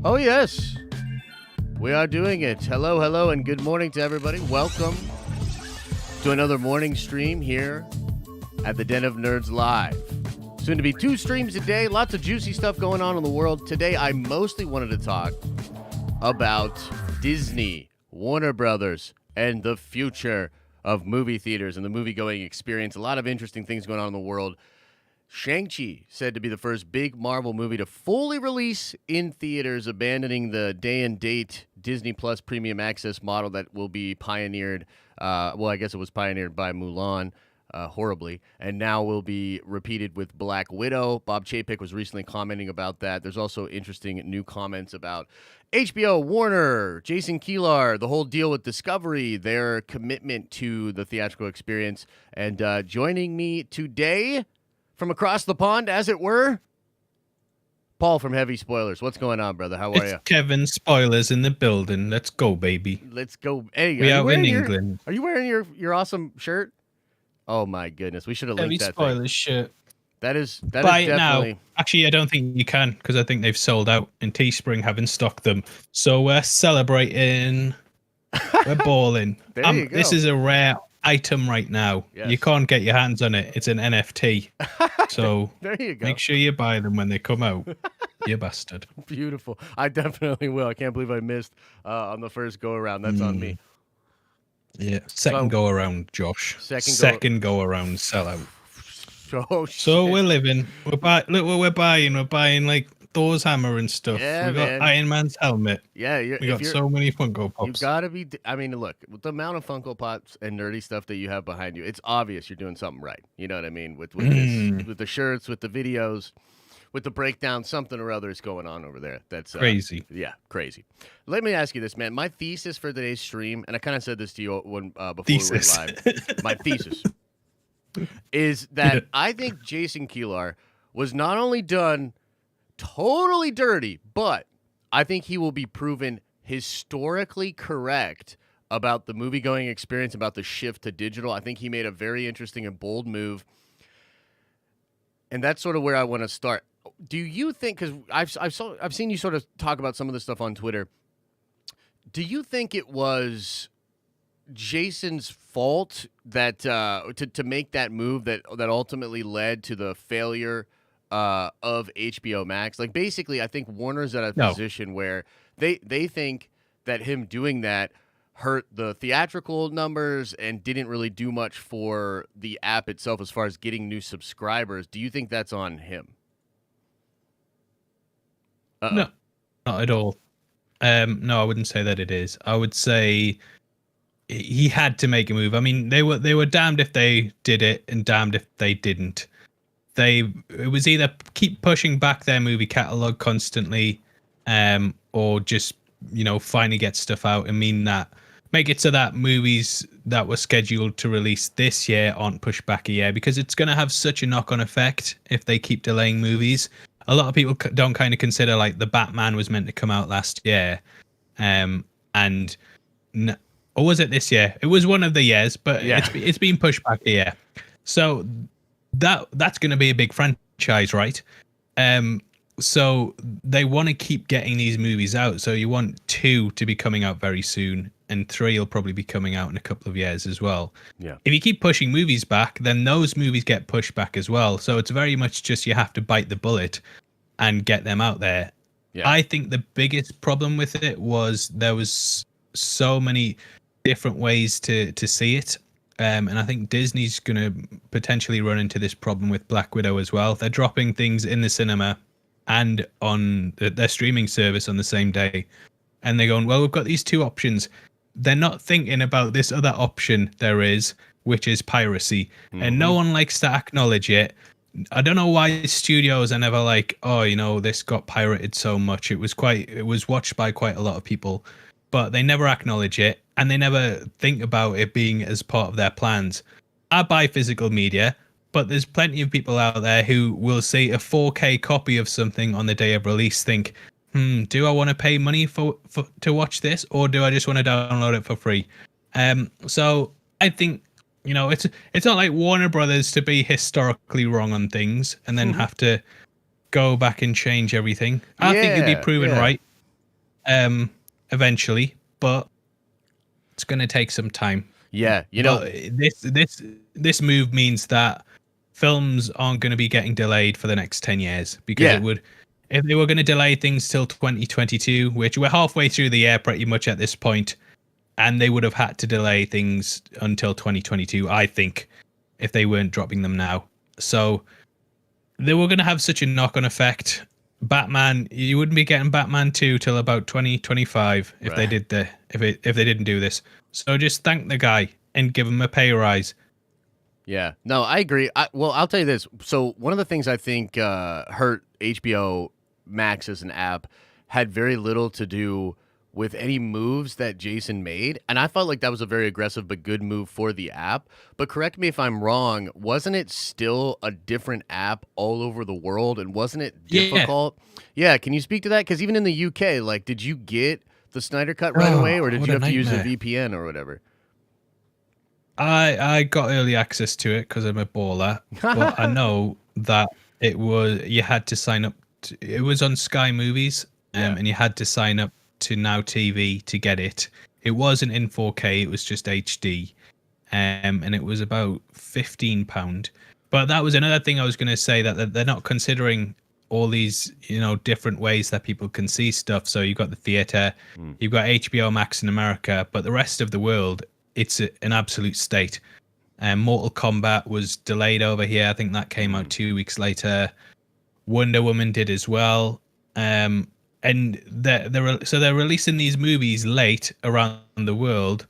Oh, yes. We are doing it. Hello, hello, and good morning to everybody. Welcome to another morning stream here at the Den of Nerds Live. Soon to be 2 streams a day. Lots of juicy stuff going on in the world. Today, I mostly wanted to talk about Disney, Warner Brothers, and the future of movie theaters and the movie-going experience. A lot of interesting things going on in the world. Shang Chi said to be the first big Marvel movie to fully release in theaters, abandoning the day and date Disney Plus premium access model that will be pioneered. I guess it was pioneered by Mulan, horribly, and now will be repeated with Black Widow. Bob Chapek was recently commenting about that. There's also interesting new comments about HBO, Warner, Jason Kilar, the whole deal with Discovery, their commitment to the theatrical experience. And joining me today, from across the pond, as it were, Paul from Heavy Spoilers. What's going on, brother? How are you? Kevin Spoilers in the building. Let's go, baby. Let's go. Hey, we are in England. Are you wearing your awesome shirt? Oh my goodness, we should have linked that Heavy Spoilers shirt. That is Buy definitely. Now. Actually, I don't think you can because I think they've sold out, and Teespring haven't stocked them. So we're celebrating. We're balling. There you go. This is a rare item right now. Yes. You can't get your hands on it. It's an NFT. So there you go. Make sure you buy them when they come out. You bastard. Beautiful. I definitely will. I can't believe I missed on the first go around. That's on me. Yeah. Second go around, Josh. Second go around sellout. Oh, so we're living. We're buying. Look what we're buying. We're buying like Thor's hammer and stuff. Yeah, we got Iron Man's helmet. Yeah, we got so many Funko Pops. You gotta be. I mean, look, with the amount of Funko Pops and nerdy stuff that you have behind you, it's obvious you're doing something right. You know what I mean? With this, with the shirts, with the videos, with the breakdown, something or other is going on over there. That's crazy. Yeah, crazy. Let me ask you this, man. My thesis for today's stream, and I kind of said this to you when before we went live. My thesis is that I think Jason Kilar was not only done totally dirty, but I think he will be proven historically correct about the movie-going experience, about the shift to digital. I think he made a very interesting and bold move, and that's sort of where I want to start. Do you think, because I've seen you sort of talk about some of this stuff on Twitter, do you think it was Jason's fault that to make that move that ultimately led to the failure of HBO Max? Like, basically, I think Warner's at a position where they think that him doing that hurt the theatrical numbers and didn't really do much for the app itself as far as getting new subscribers. Do you think that's on him? No, not at all. No, I wouldn't say that it is. I would say he had to make a move. I mean, they were damned if they did it and damned if they didn't. It was either keep pushing back their movie catalog constantly, or just finally get stuff out and make it so that movies that were scheduled to release this year aren't pushed back a year, because it's going to have such a knock-on effect if they keep delaying movies. A lot of people don't kind of consider, like, the Batman was meant to come out last year, or was it this year? It was one of the years, but it's been pushed back a year. So that's going to be a big franchise, right? So they want to keep getting these movies out. So you want 2 to be coming out very soon, and 3 will probably be coming out in a couple of years as well. Yeah. If you keep pushing movies back, then those movies get pushed back as well. So it's very much just you have to bite the bullet and get them out there. Yeah. I think the biggest problem with it was there was so many different ways to see it. And I think Disney's going to potentially run into this problem with Black Widow as well. They're dropping things in the cinema and on their streaming service on the same day. And they're going, well, we've got these 2 options. They're not thinking about this other option there is, which is piracy. Mm-hmm. And no one likes to acknowledge it. I don't know why studios are never like, oh, this got pirated so much. It was watched by quite a lot of people, but they never acknowledge it, and they never think about it being as part of their plans. I buy physical media, but there's plenty of people out there who will see a 4K copy of something on the day of release, think, do I want to pay money for to watch this, or do I just want to download it for free? So I think, it's not like Warner Brothers to be historically wrong on things and then have to go back and change everything. I think you'll be proven right. eventually, but it's going to take some time. Yeah, but this move means that films aren't going to be getting delayed for the next 10 years, because it would, if they were going to delay things till 2022, which we're halfway through the year pretty much at this point, and they would have had to delay things until 2022, I think, if they weren't dropping them now. So they were going to have such a knock-on effect. Batman, you wouldn't be getting Batman 2 till about 2025 if they did if they didn't do this. So just thank the guy and give him a pay rise. Yeah, no, I agree. Well, I'll tell you this. So one of the things I think hurt HBO Max as an app had very little to do with any moves that Jason made. And I felt like that was a very aggressive but good move for the app. But correct me if I'm wrong, wasn't it still a different app all over the world? And wasn't it difficult? Yeah, can you speak to that? Because even in the UK, like, did you get the Snyder Cut right away, or did you have to use a VPN or whatever? I got early access to it because I'm a baller. But I know that you had to sign up. It was on Sky Movies, and you had to sign up to Now TV to get it. It wasn't in 4K, it was just HD, and it was about £15. But that was another thing I was going to say, that they're not considering all these, different ways that people can see stuff. So you've got the theater, you've got HBO Max in America, but the rest of the world, it's an absolute state. Mortal Kombat was delayed over here. I think that came out 2 weeks later. Wonder Woman did as well. And they're releasing these movies late around the world,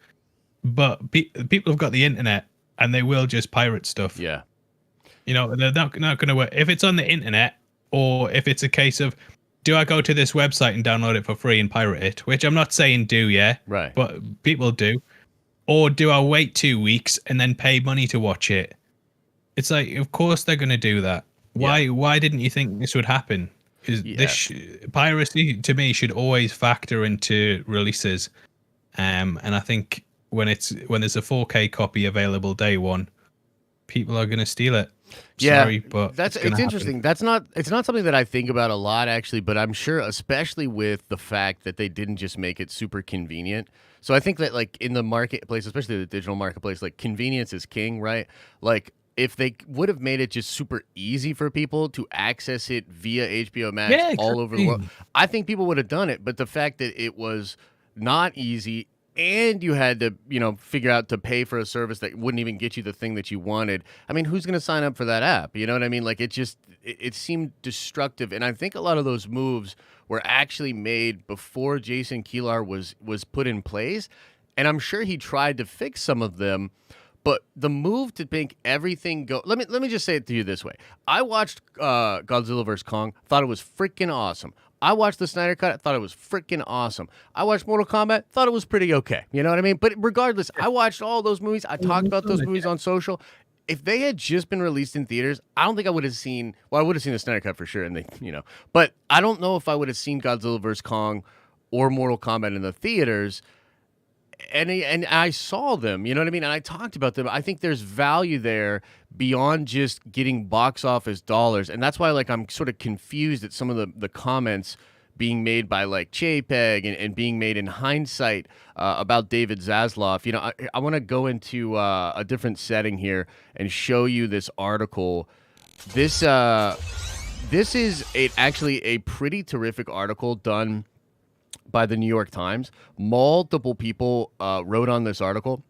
but people have got the internet and they will just pirate stuff. Yeah, they're not going to work if it's on the internet, or if it's a case of, do I go to this website and download it for free and pirate it? Which I'm not saying right, but people do. Or do I wait 2 weeks and then pay money to watch it? It's like, of course they're going to do that. Why didn't you think this would happen? This piracy to me should always factor into releases, and I think when there's a 4K copy available day one, people are going to steal it. Sorry, but it's interesting. It's not something that I think about a lot, actually, but I'm sure, especially with the fact that they didn't just make it super convenient. So I think that, like, in the marketplace, especially the digital marketplace, like, convenience is king, right? Like, if they would have made it just super easy for people to access it via HBO Max all over the world, I think people would have done it. But the fact that it was not easy, and you had to, figure out to pay for a service that wouldn't even get you the thing that you wanted. I mean, who's going to sign up for that app? You know what I mean? Like, it seemed destructive. And I think a lot of those moves were actually made before Jason Kilar was put in place. And I'm sure he tried to fix some of them. But the move to make everything go... Let me just say it to you this way. I watched Godzilla vs. Kong, thought it was freaking awesome. I watched the Snyder Cut, thought it was freaking awesome. I watched Mortal Kombat, thought it was pretty okay. You know what I mean? But regardless, I watched all those movies. I talked about those movies on social. If they had just been released in theaters, I don't think I would have seen... Well, I would have seen the Snyder Cut for sure, and but I don't know if I would have seen Godzilla vs. Kong or Mortal Kombat in the theaters. And I saw them, you know what I mean? And I talked about them. I think there's value there beyond just getting box office dollars. And that's why, like, I'm sort of confused at some of the comments being made by, like, JPEG and being made in hindsight about David Zaslav. I want to go into a different setting here and show you this article. This is actually a pretty terrific article done by the New York Times. Multiple people wrote on this article.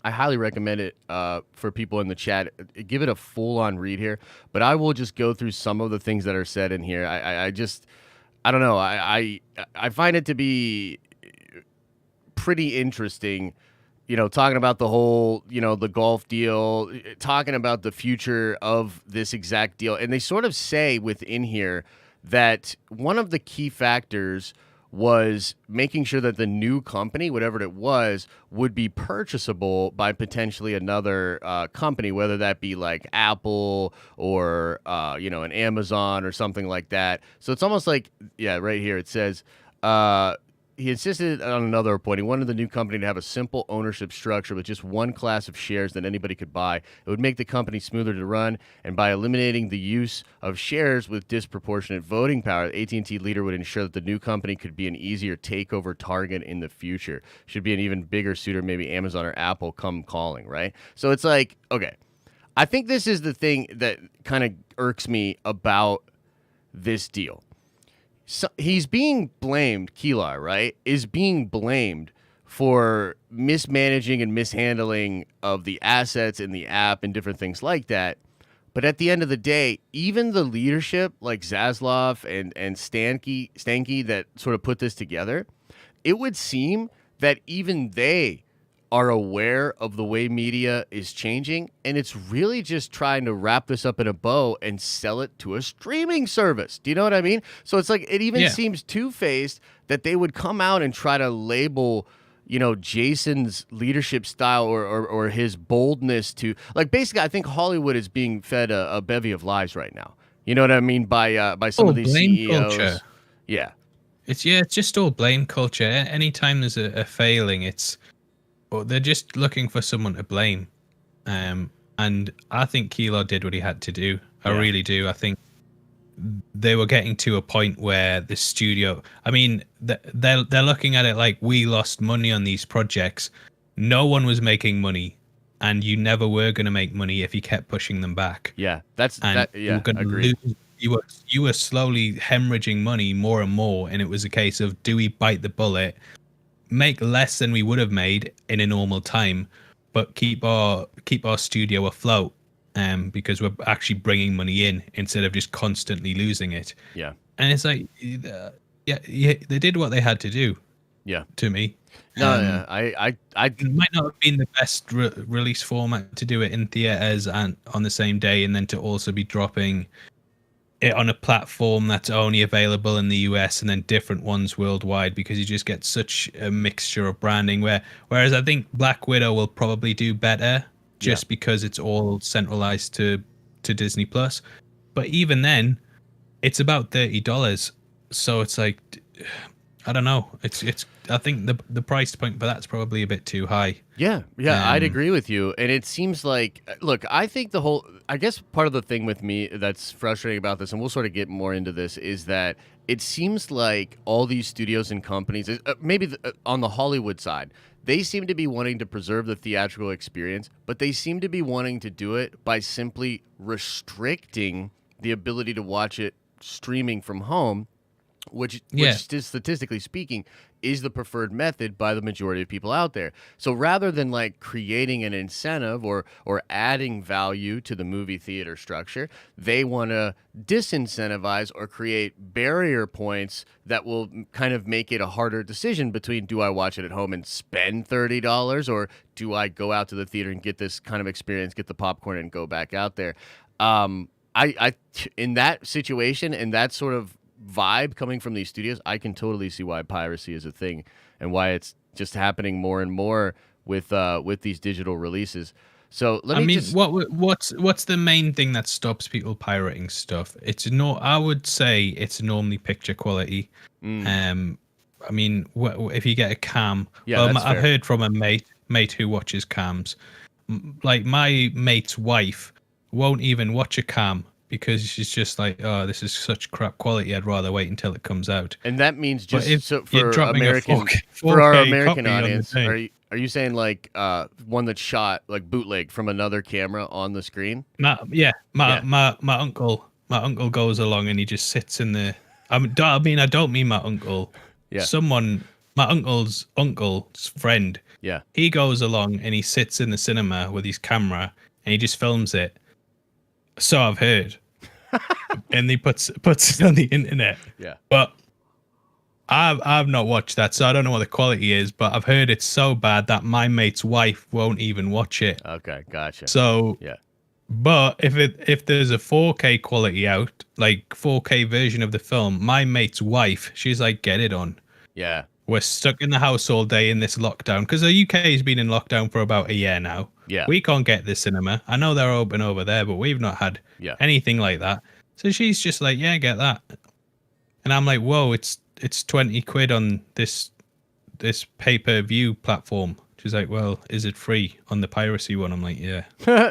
I highly recommend it for people in the chat. Give it a full-on read here, but I will just go through some of the things that are said in here. I don't know. I find it to be pretty interesting, talking about the whole, the golf deal, talking about the future of this exact deal. And they sort of say within here that one of the key factors was making sure that the new company, whatever it was, would be purchasable by potentially another company, whether that be like Apple or, an Amazon or something like that. So it's almost like, right here, it says, he insisted on another point. He wanted the new company to have a simple ownership structure with just one class of shares that anybody could buy. It would make the company smoother to run, and by eliminating the use of shares with disproportionate voting power, the AT&T leader would ensure that the new company could be an easier takeover target in the future. Should be an even bigger suitor, maybe Amazon or Apple come calling, right? So it's like, okay, I think this is the thing that kind of irks me about this deal. So he's being blamed, Kilar, right? Is being blamed for mismanaging and mishandling of the assets in the app and different things like that. But at the end of the day, even the leadership like Zaslav and Stanky that sort of put this together, it would seem that even they are aware of the way media is changing, and it's really just trying to wrap this up in a bow and sell it to a streaming service. Do you know what I mean? So it's like it even seems two-faced that they would come out and try to label, you know, Jason's leadership style or his boldness to, like, basically I think Hollywood is being fed a bevy of lies right now. You know what I mean? By some of these CEOs. Culture. Yeah. It's just all blame culture. Anytime there's a failing, they're just looking for someone to blame. And I think Kilar did what he had to do. I really do. I think they were getting to a point where the studio, I mean, they're looking at it like, we lost money on these projects. No one was making money, and you never were going to make money if you kept pushing them back. Yeah, you were agreed. You were slowly hemorrhaging money more and more, and it was a case of, do we bite the bullet, make less than we would have made in a normal time, but keep our studio afloat, because we're actually bringing money in instead of just constantly losing it. Yeah. And it's like, they did what they had to do. Yeah. To me. No, it might not have been the best release format to do it in theaters and on the same day, and then to also be dropping it on a platform that's only available in the US and then different ones worldwide, because you just get such a mixture of branding. Whereas I think Black Widow will probably do better just because it's all centralized to Disney Plus. But even then, it's about $30. So it's like, I don't know. It's I think the price point for that's probably a bit too high. Yeah, I'd agree with you. And it seems like, look, I think I guess part of the thing with me that's frustrating about this, and we'll sort of get more into this, is that it seems like all these studios and companies, maybe on the Hollywood side, they seem to be wanting to preserve the theatrical experience, but they seem to be wanting to do it by simply restricting the ability to watch it streaming from home, which statistically speaking is the preferred method by the majority of people out there. So rather than like creating an incentive or adding value to the movie theater structure, they want to disincentivize or create barrier points that will kind of make it a harder decision between, do I watch it at home and spend $30, or do I go out to the theater and get this kind of experience, get the popcorn and go back out there? I in that situation and that sort of vibe coming from these studios, I can totally see why piracy is a thing and why it's just happening more and more with these digital releases. So what's the main thing that stops people pirating stuff? I would say it's normally picture quality. I mean, if you get a cam, I've heard from a mate who watches cams. Like my mate's wife won't even watch a cam, because she's just like, oh, this is such crap quality, I'd rather wait until it comes out. And that means just for our American audience, are you saying like one that's shot like bootleg from another camera on the screen? My uncle goes along and he just sits in the. I don't mean my uncle. Yeah. My uncle's friend. Yeah. He goes along and he sits in the cinema with his camera and he just films it. So I've heard, and he puts it on the internet. Yeah, but I've not watched that, so I don't know what the quality is. But I've heard it's so bad that my mate's wife won't even watch it. Okay, gotcha. So yeah, but if there's a 4K quality out, like 4K version of the film, my mate's wife, she's like, get it on. Yeah, we're stuck in the house all day in this lockdown, because the UK has been in lockdown for about a year now. Yeah. We can't get the cinema. I know they're open over there, but we've not had anything like that. So she's just like, yeah, get that. And I'm like, whoa, it's 20 quid on this this pay-per-view platform. She's like, well, is it free on the Piracy one? I'm like, yeah.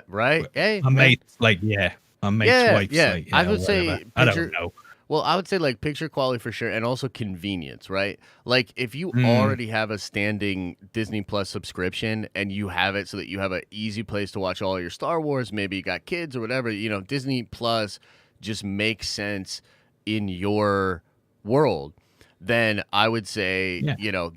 Right? Hey, My man. mate's like, yeah. My mate's wife's like, yeah, I would whatever. say I don't know. Well, I would say like picture quality for sure, and also convenience, right? Like if you Mm, already have a standing Disney Plus subscription and you have it so that you have an easy place to watch all your Star Wars, maybe you got kids or whatever, Disney Plus just makes sense in your world. Then I would say, yeah.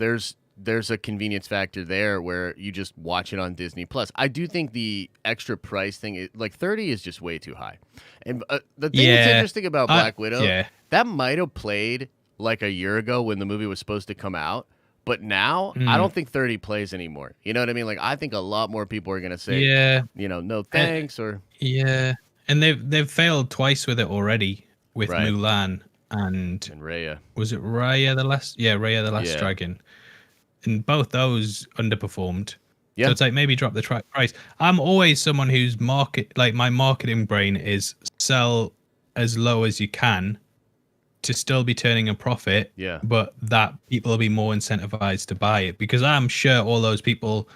there's a convenience factor there where you just watch it on Disney Plus. I do think the extra price thing, like 30 is just way too high. And the thing that's Yeah. interesting about Black Widow, Yeah. that might have played like a year ago when the movie was supposed to come out. But now, I Mm, don't think 30 plays anymore. You know what I mean? Like, I think a lot more people are going to say, yeah. no Uh, thanks, or, yeah. And they've failed twice with it already with right. Mulan and And Raya. was it Raya the Last? Yeah, Raya the Last Yeah. Dragon. And both those underperformed. So Yeah. it's like maybe drop the price. I'm always someone whose my marketing brain is sell as low as you can to still be turning a profit, Yeah. but that people will be more incentivized to buy it because I'm sure all those people,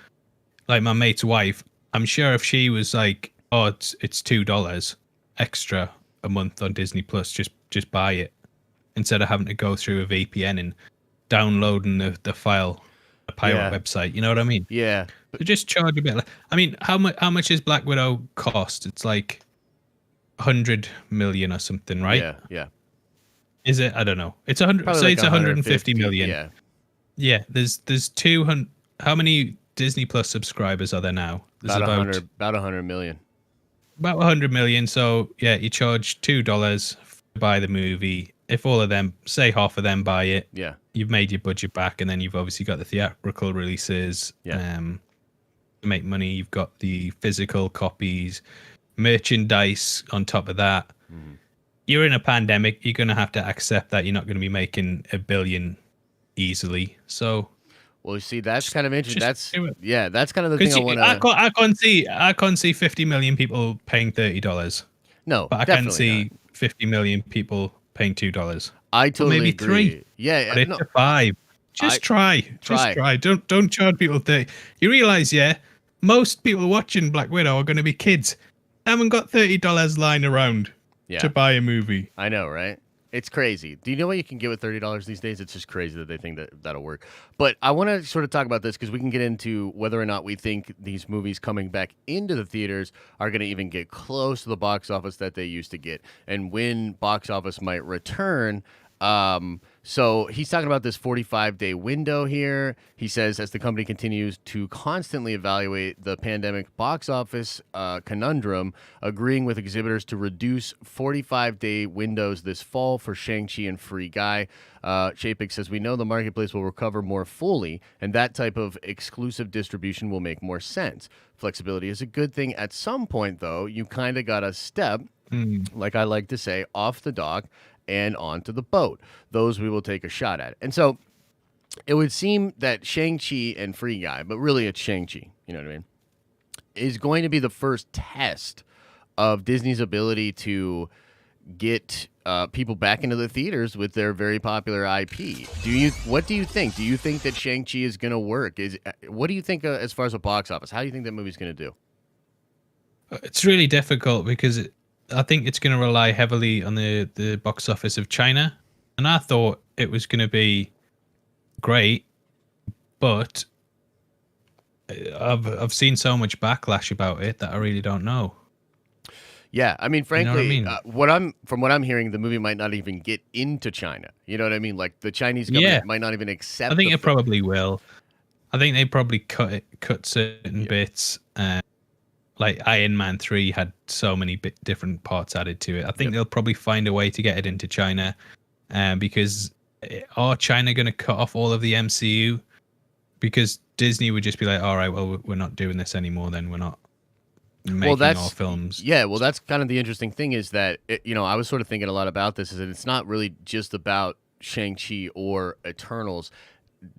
like my mate's wife, I'm sure if she was like, oh, it's $2 extra a month on Disney Plus, just buy it instead of having to go through a VPN and downloading the file, a pirate Yeah. website. You know what I mean? Yeah. So just charge a bit. I mean, how much is Black Widow cost? It's like 100 million or something, right? Yeah. Yeah. Is it? I don't know. It's 100. Probably Say like it's 150 million. Yeah. Yeah. There's 200. How many Disney Plus subscribers are there now? There's About 100 million. about 100 million. So yeah, you charge $2 to buy the movie. If all of them, say half of them buy it, Yeah. you've made your budget back, and then you've obviously got the theatrical releases. Yeah. To make money, you've got the physical copies, merchandise on top of that. Mhm. You're in a pandemic. You're going to have to accept that you're not going to be making $1 billion easily. So, Well, you see, that's kind of interesting. just do it. That's kind of the thing Because I want I can't see 50 million people paying $30, No, but I can definitely see not. 50 million people paying $2. I Or totally maybe agree. 3. Yeah. Put it No, to 5. Just try. Just try. try. Don't charge people 30. You realize, yeah, most people watching Black Widow are going to be kids. They haven't got $30 lying around Yeah. to buy a movie. I know, right? It's crazy. Do you know what you can get with $30 these days? It's just crazy that they think that'll work. But I want to sort of talk about this because we can get into whether or not we think these movies coming back into the theaters are going to even get close to the box office that they used to get, and when box office might return. So he's talking about this 45-day window here. He says, as the company continues to constantly evaluate the pandemic box office conundrum, agreeing with exhibitors to reduce 45-day windows this fall for Shang-Chi and Free Guy. Chapek says, we know the marketplace will recover more fully, and that type of exclusive distribution will make more sense. Flexibility is a good thing. At some point, though, you kind of got to step, like I like to say, off the dock and onto the boat. Those we will take a shot at. And so it would seem that Shang-Chi and Free Guy, but really it's Shang-Chi, you know what I mean, is going to be the first test of Disney's ability to get people back into the theaters with their very popular IP. What do you think? Do you think that Shang-Chi is going to work? What do you think as far as a box office? How do you think that movie's going to do? It's really difficult because I think it's going to rely heavily on the box office of China. And I thought it was going to be great, but I've seen so much backlash about it that I really don't know. Yeah, I mean, frankly, You know what I'm hearing, the movie might not even get into China. You know what I mean? Like the Chinese government might not even accept. I think it probably will. I think they probably cut certain bits. Like Iron Man 3 had so many different parts added to it. I think they'll probably find a way to get it into China, because are China going to cut off all of the MCU? Because Disney would just be like, all right, well, we're not doing this anymore. Then we're not making our films. Yeah, well, that's kind of the interesting thing is that, I was sort of thinking a lot about this, is that it's not really just about Shang-Chi or Eternals.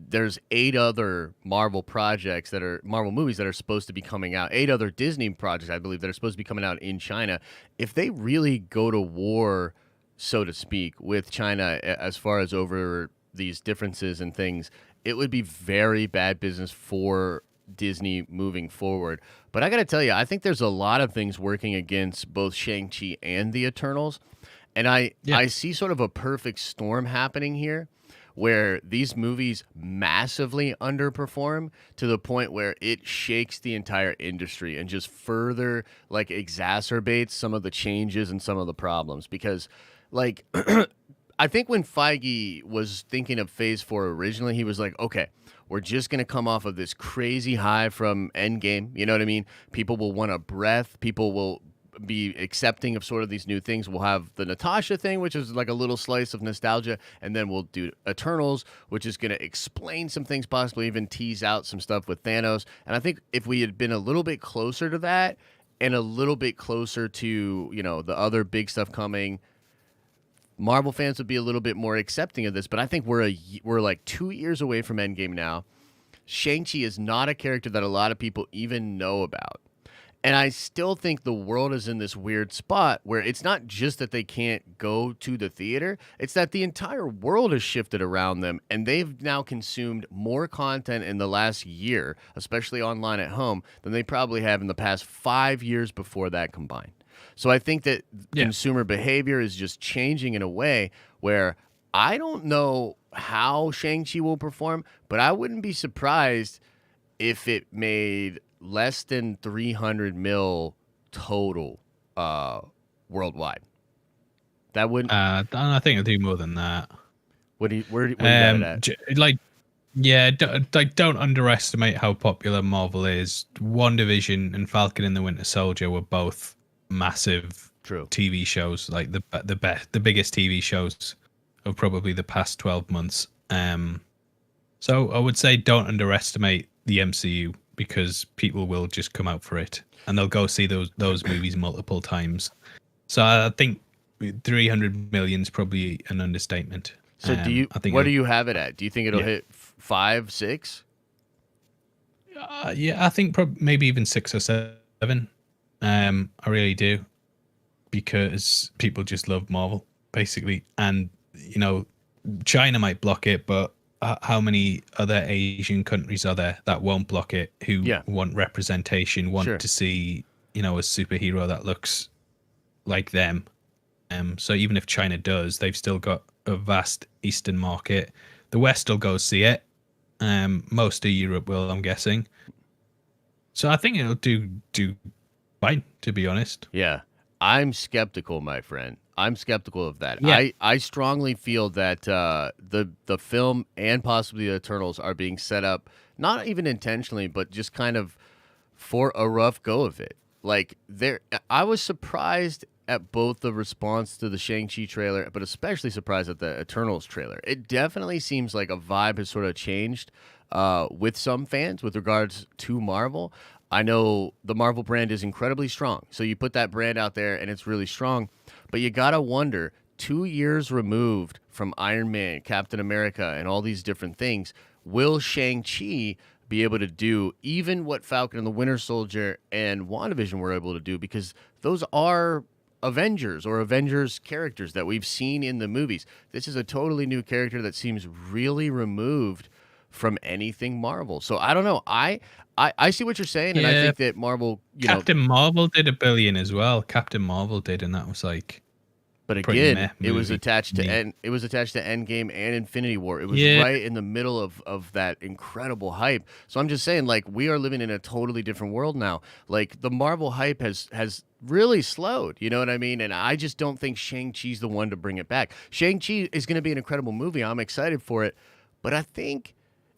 There's 8 other Marvel movies that are supposed to be coming out. 8 other Disney projects, I believe, that are supposed to be coming out in China. If they really go to war, so to speak, with China as far as over these differences and things, it would be very bad business for Disney moving forward. But I got to tell you, I think there's a lot of things working against both Shang-Chi and the Eternals. And I see sort of a perfect storm happening here where these movies massively underperform to the point where it shakes the entire industry and just further like exacerbates some of the changes and some of the problems. Because like I think when Feige was thinking of Phase 4 originally, he was like, okay, we're just going to come off of this crazy high from Endgame. You know what I mean? People will want a breath. People will be accepting of sort of these new things. We'll have the Natasha thing, which is like a little slice of nostalgia, and then we'll do Eternals, which is going to explain some things, possibly even tease out some stuff with Thanos. And I think if we had been a little bit closer to that and a little bit closer to, you know, the other big stuff coming, Marvel fans would be a little bit more accepting of this. But I think we're like 2 years away from Endgame now. Shang-Chi is not a character that a lot of people even know about. And I still think the world is in this weird spot where it's not just that they can't go to the theater, it's that the entire world has shifted around them, and they've now consumed more content in the last year, especially online at home, than they probably have in the past 5 years before that combined. So I think that consumer behavior is just changing in a way where I don't know how Shang-Chi will perform, but I wouldn't be surprised if it made less than 300 mil total worldwide. That wouldn't. I think it'll do more than that. Where do you get it at? Don't underestimate how popular Marvel is. WandaVision and Falcon and the Winter Soldier were both massive TV shows, like the biggest TV shows of probably the past 12 months. So I would say don't underestimate the MCU, because people will just come out for it and they'll go see those movies multiple times. So I think 300 million is probably an understatement. So what do you have it at? Do you think it'll hit 5, 6? I think maybe even 6 or 7. I really do, because people just love Marvel basically. And, you know, China might block it, but how many other Asian countries are there that won't block it, who want representation, want to see, you know, a superhero that looks like them? So even if China does, they've still got a vast Eastern market. The West will go see it. Most of Europe will, I'm guessing. So I think it'll do fine, to be honest. Yeah. I'm skeptical, my friend. I'm skeptical of that. Yeah. I strongly feel that the film and possibly the Eternals are being set up, not even intentionally, but just kind of for a rough go of it. Like, I was surprised at both the response to the Shang-Chi trailer, but especially surprised at the Eternals trailer. It definitely seems like a vibe has sort of changed with some fans with regards to Marvel. I know the Marvel brand is incredibly strong. So you put that brand out there and it's really strong. But you got to wonder, 2 years removed from Iron Man, Captain America, and all these different things, will Shang-Chi be able to do even what Falcon and the Winter Soldier and WandaVision were able to do? Because those are Avengers or Avengers characters that we've seen in the movies. This is a totally new character that seems really removed from anything Marvel. So I don't know. I see what you're saying, and I think that Marvel, Captain Marvel did $1 billion as well. Captain Marvel did, and that was like. But again, it was attached to Endgame and Infinity War. It was right in the middle of that incredible hype. So I'm just saying, like, we are living in a totally different world now. Like, the Marvel hype has really slowed. You know what I mean? And I just don't think Shang-Chi's the one to bring it back. Shang-Chi is going to be an incredible movie. I'm excited for it. But I think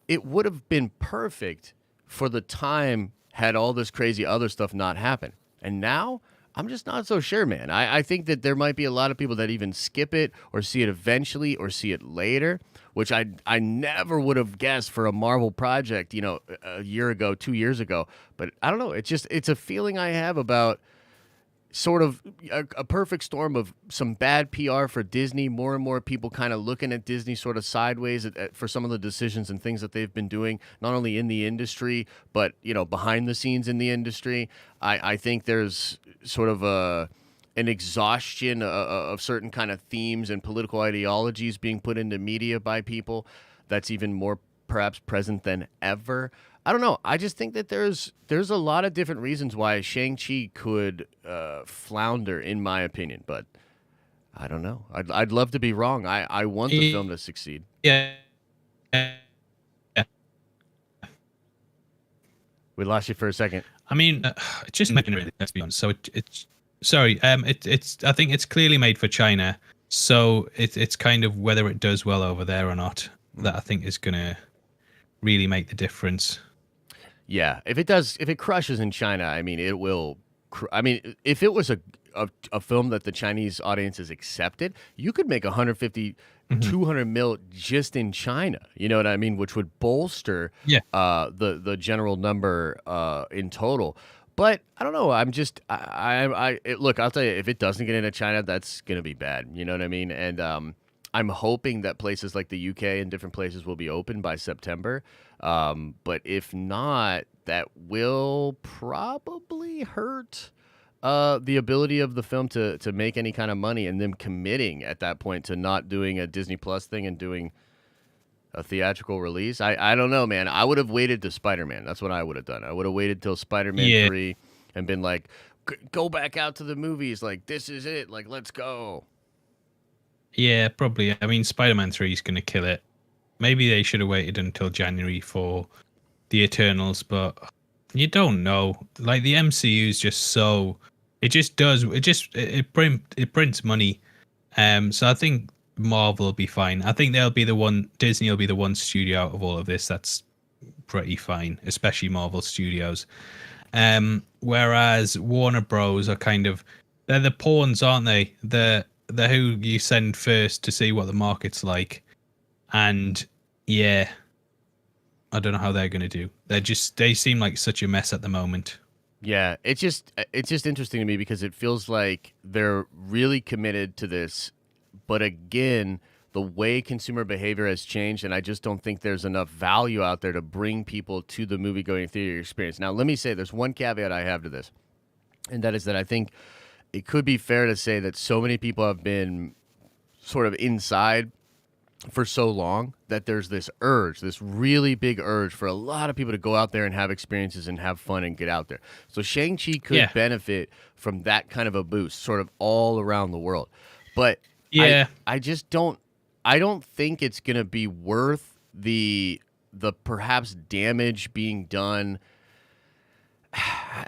it would have been perfect for the time had all this crazy other stuff not happened. And now I'm just not so sure, man. I think that there might be a lot of people that even skip it or see it eventually or see it later, which I never would have guessed for a Marvel project, a year ago, 2 years ago. But I don't know. It's a feeling I have about sort of a perfect storm of some bad PR for Disney, more and more people kind of looking at Disney sort of sideways for some of the decisions and things that they've been doing, not only in the industry, but, behind the scenes in the industry. I think there's sort of an exhaustion of certain kind of themes and political ideologies being put into media by people that's even more perhaps present than ever. I don't know. I just think that there's a lot of different reasons why Shang-Chi could flounder, in my opinion. But I don't know. I'd love to be wrong. I want the film to succeed. Yeah. We lost you for a second. I mean, it's just making it. Let's be honest. So it's sorry. It's I think it's clearly made for China. So it's kind of whether it does well over there or not that I think is gonna really make the difference. Yeah, if it crushes in China, I mean, it will. I mean, if it was a film that the Chinese audiences accepted, you could make 150, 200 mil just in China. You know what I mean? Which would bolster the general number in total. But I don't know. I'm just look. I'll tell you, if it doesn't get into China, that's gonna be bad. You know what I mean? And I'm hoping that places like the UK and different places will be open by September. But if not, that will probably hurt the ability of the film to make any kind of money, and them committing at that point to not doing a Disney Plus thing and doing a theatrical release. I don't know, man. I would have waited to Spider-Man. That's what I would have done. I would have waited till Spider-Man 3 and been like, go back out to the movies. Like, this is it. Like, let's go. Yeah, probably. I mean, Spider-Man 3 is going to kill it. Maybe they should have waited until January for the Eternals, but you don't know. Like, the MCU is just so... It just does. It prints money. So I think Marvel will be fine. I think they'll be the one... Disney will be the one studio out of all of this that's pretty fine, especially Marvel Studios. Whereas Warner Bros. Are kind of... They're the pawns, aren't they? They're who you send first to see what the market's like. And yeah, I don't know how they're going to do. They seem like such a mess at the moment. Yeah, it's just interesting to me because it feels like they're really committed to this. But again, the way consumer behavior has changed, and I just don't think there's enough value out there to bring people to the movie-going theater experience. Now, let me say, there's one caveat I have to this, and that is that I think it could be fair to say that so many people have been sort of inside for so long that there's this urge, this really big urge for a lot of people to go out there and have experiences and have fun and get out there. So Shang-Chi could benefit from that kind of a boost sort of all around the world. But I just don't think it's going to be worth the perhaps damage being done.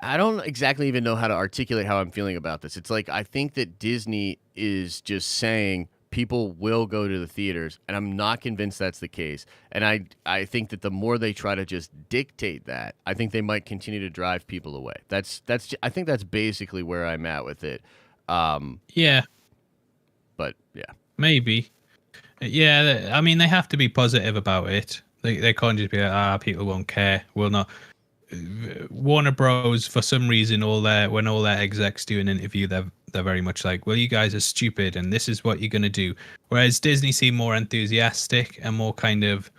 I don't exactly even know how to articulate how I'm feeling about this. It's like I think that Disney is just saying people will go to the theaters, and I'm not convinced that's the case. And I think that the more they try to just dictate that, I think they might continue to drive people away. I think that's basically where I'm at with it. Yeah. But yeah. Maybe. Yeah, I mean, they have to be positive about it. They can't just be like, people won't care. We'll not. Warner Bros. For some reason, when all their execs do an interview, they're very much like, well, you guys are stupid and this is what you're going to do. Whereas Disney seem more enthusiastic and more kind of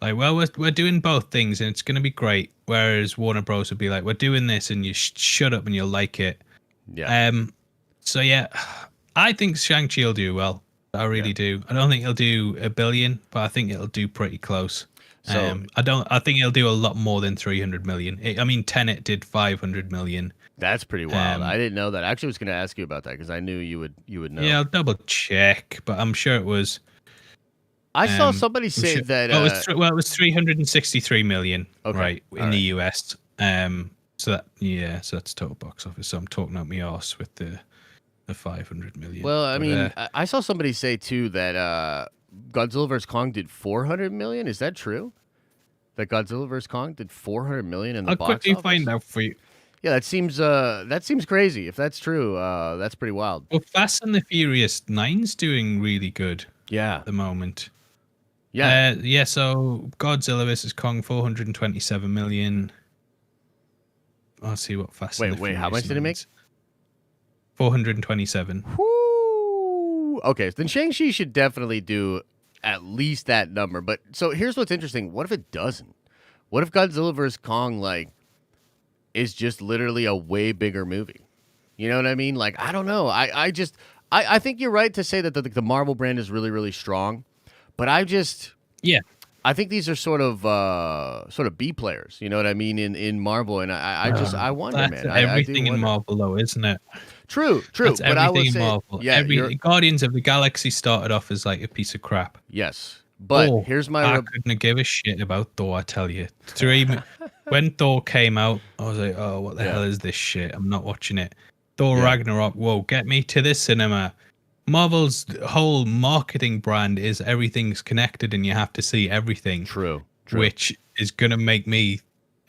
like, well, we're doing both things and it's going to be great. Whereas Warner Bros. Would be like, we're doing this and you shut up and you'll like it. Yeah. So yeah, I think Shang-Chi will do well. I really do. I don't think it'll do $1 billion, but I think it'll do pretty close. So I think it'll do a lot more than 300 million. I mean, Tenet did 500 million. That's pretty wild. I didn't know that. Actually, I was going to ask you about that because I knew you would know. Yeah, I'll double check, but I'm sure it was. I saw somebody say that. It was 363 million, right, in the US. So that's total box office. So I'm talking out my arse with the 500 million. Well, I mean, I saw somebody say too that Godzilla vs Kong did 400 million. Is that true? That Godzilla vs Kong did 400 million in the box office? I'll quickly find out for you. Yeah, that seems crazy. If that's true, that's pretty wild. Well, Fast and the Furious 9's doing really good. Yeah, at the moment. Yeah, So Godzilla vs Kong 427 million. I'll see what Fast. Wait, how much did it make? 427. Whoo! Okay, then Shang-Chi should definitely do at least that number. But so here's what's interesting. What if it doesn't? What if Godzilla vs. Kong, is just literally a way bigger movie? You know what I mean? Like, I don't know. I think you're right to say that the Marvel brand is really, really strong. But I think these are sort of B players. You know what I mean in Marvel, and I wonder, That's man. I do everything in wonder. Marvel, though, isn't it? True. That's But I everything would in say, Marvel. yeah, Every Guardians of the Galaxy started off as like a piece of crap. yes. But Thor, here's my I couldn't give a shit about Thor. I tell you, when Thor came out, I was like, "Oh, what the hell is this shit? I'm not watching it." Thor Ragnarok, whoa, get me to this cinema. Marvel's whole marketing brand is everything's connected and you have to see everything. True. Which is gonna make me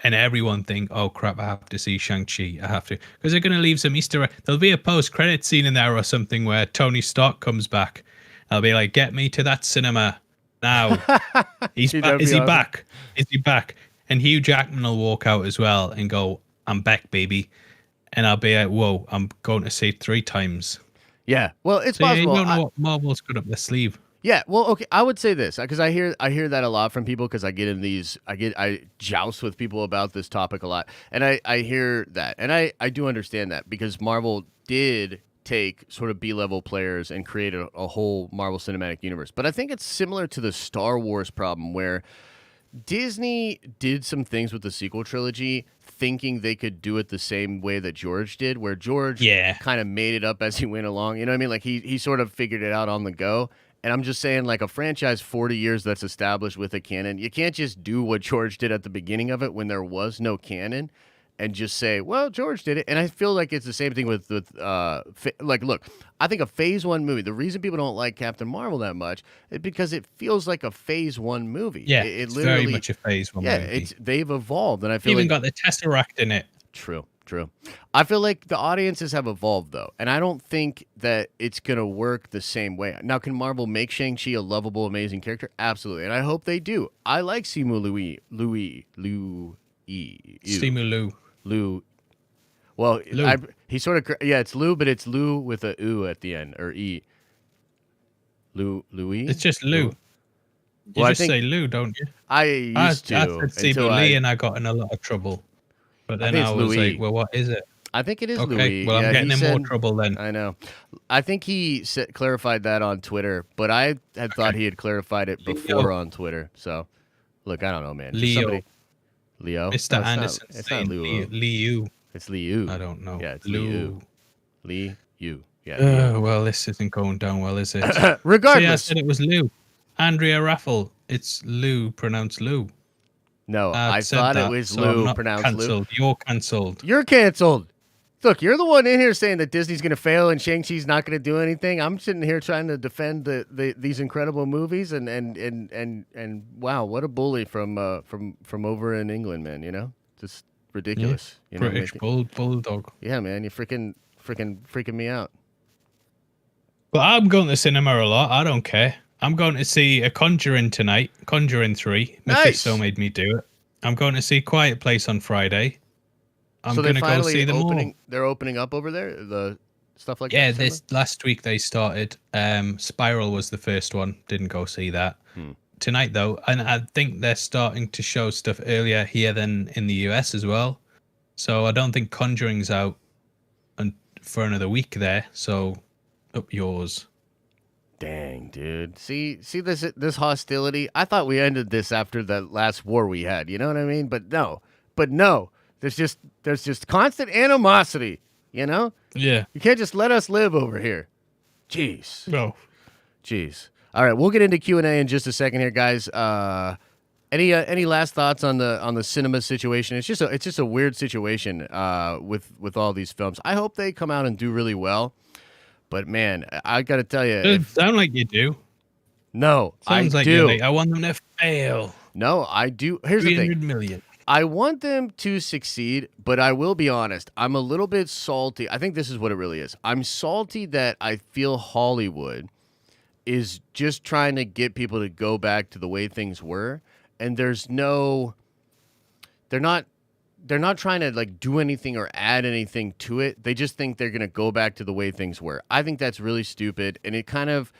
and everyone think, "Oh crap, I have to see Shang Chi. I have to," because they're gonna leave some Easter egg. There'll be a post-credit scene in there or something where Tony Stark comes back. I'll be like, "Get me to that cinema now." He's Dude, back. that'd Is be he awesome. back? Is he back? And Hugh Jackman will walk out as well and go, "I'm back, baby." And I'll be like, "Whoa, I'm going to see it 3 times." Yeah. Well, it's So yeah, you possible. don't know what Marvel's got up their sleeve. Yeah, well, okay. I would say this because I hear that a lot from people because I get in these I joust with people about this topic a lot, and I hear that, and I do understand that because Marvel did take sort of B-level players and create a whole Marvel Cinematic Universe, but I think it's similar to the Star Wars problem where Disney did some things with the sequel trilogy thinking they could do it the same way that George did, where George kind of made it up as he went along. You know what I mean? Like he sort of figured it out on the go. And I'm just saying, like a franchise 40 years that's established with a canon, you can't just do what George did at the beginning of it when there was no canon and just say, well, George did it. And I feel like it's the same thing with like, look, I think a phase one movie, the reason people don't like Captain Marvel that much is because it feels like a phase one movie. Yeah, It it's literally, very much a phase one movie. they've evolved. And I feel Even like got the Tesseract in it. True. I feel like the audiences have evolved though, and I don't think that it's gonna work the same way. Now, can Marvel make Shang-Chi a lovable, amazing character? Absolutely, and I hope they do. I like Simu Simu Lu. Well, Lou. he sort of it's Lou, but it's Lou with a U at the end or E. Louis. It's just Lou. You Well, just say Lou, don't you? I used to. I said Simu Lee and I got in a lot of trouble. But then I was Louis. like, well, what is it? I think it is Okay, Louis. well, I'm getting in more said, trouble then. I know. I think he clarified that on Twitter, but I had thought he had clarified it before on Twitter. So, look, I don't know, man. Leo. Leo? Mr. Anderson. It's not Leo. Liu. It's Liu. I don't know. Yeah, it's Liu. Liu. Yeah. Well, this isn't going down well, is it? Regardless. See, I said it was Lou. Andrea Raffle. It's Lou, pronounced Lou. No, I thought it was Lou, pronounced cancelled. Lou. You're cancelled. You're canceled. Look, you're the one in here saying that Disney's going to fail and Shang-Chi's not going to do anything. I'm sitting here trying to defend these incredible movies and wow, what a bully from over in England, man. You know, just ridiculous. Yeah. You know, British bulldog. Yeah, man, you're freaking me out. But I'm going to the cinema a lot. I don't care. I'm going to see a Conjuring tonight. Conjuring 3. Mephisto made me do it. I'm going to see Quiet Place on Friday. I'm going to go see them all. They're opening up over there, the stuff like that? Yeah, this last week they started. Spiral was the first one. Didn't go see that. Tonight, though, and I think they're starting to show stuff earlier here than in the US as well. So I don't think Conjuring's out for another week there. So up yours. Dang, dude. See this hostility? I thought we ended this after the last war we had. You know what I mean? But no. There's just constant animosity, you know? Yeah. You can't just let us live over here. Jeez. No. Jeez. All right, we'll get into Q&A in just a second here, guys. Any last thoughts on the cinema situation? It's just a weird situation with all these films. I hope they come out and do really well. But man, I got to tell you, It sounds like you do. No, Sounds like do. I want them to fail. No, I do. Here's the thing. 300 million. I want them to succeed, but I will be honest. I'm a little bit salty. I think this is what it really is. I'm salty that I feel Hollywood is just trying to get people to go back to the way things were, and they're not trying to like do anything or add anything to it. They just think they're going to go back to the way things were. I think that's really stupid, and it kind of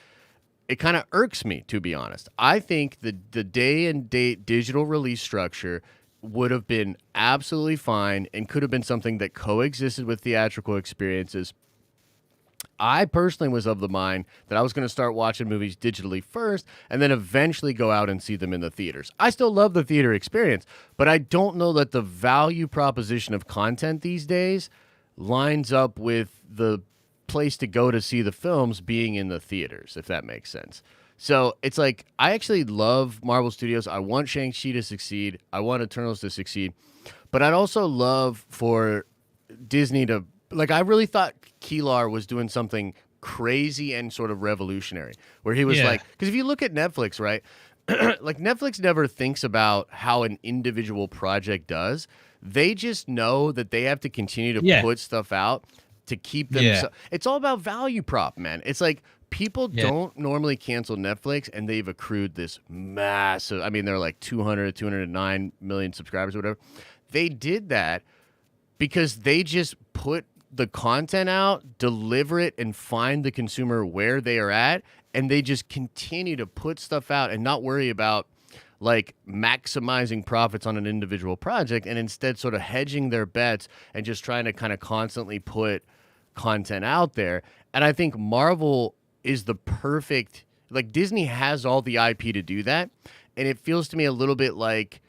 irks me, to be honest. I think the day and date digital release structure would have been absolutely fine and could have been something that coexisted with theatrical experiences. I personally was of the mind that I was going to start watching movies digitally first and then eventually go out and see them in the theaters. I still love the theater experience, but I don't know that the value proposition of content these days lines up with the place to go to see the films being in the theaters, if that makes sense. So it's like, I actually love Marvel Studios. I want Shang-Chi to succeed. I want Eternals to succeed. But I'd also love for Disney to, like, I really thought Kilar was doing something crazy and sort of revolutionary, where he was like, because if you look at Netflix, right, like Netflix never thinks about how an individual project does. They just know that they have to continue to put stuff out to keep them. It's all about value prop, man. It's like people don't normally cancel Netflix, and they've accrued this massive, I mean, they're like 209 million subscribers or whatever. They did that because they just put the content out, deliver it, and find the consumer where they are at, and they just continue to put stuff out and not worry about like maximizing profits on an individual project, and instead sort of hedging their bets and just trying to kind of constantly put content out there. And I think Marvel is the perfect, like, Disney has all the IP to do that, and it feels to me a little bit like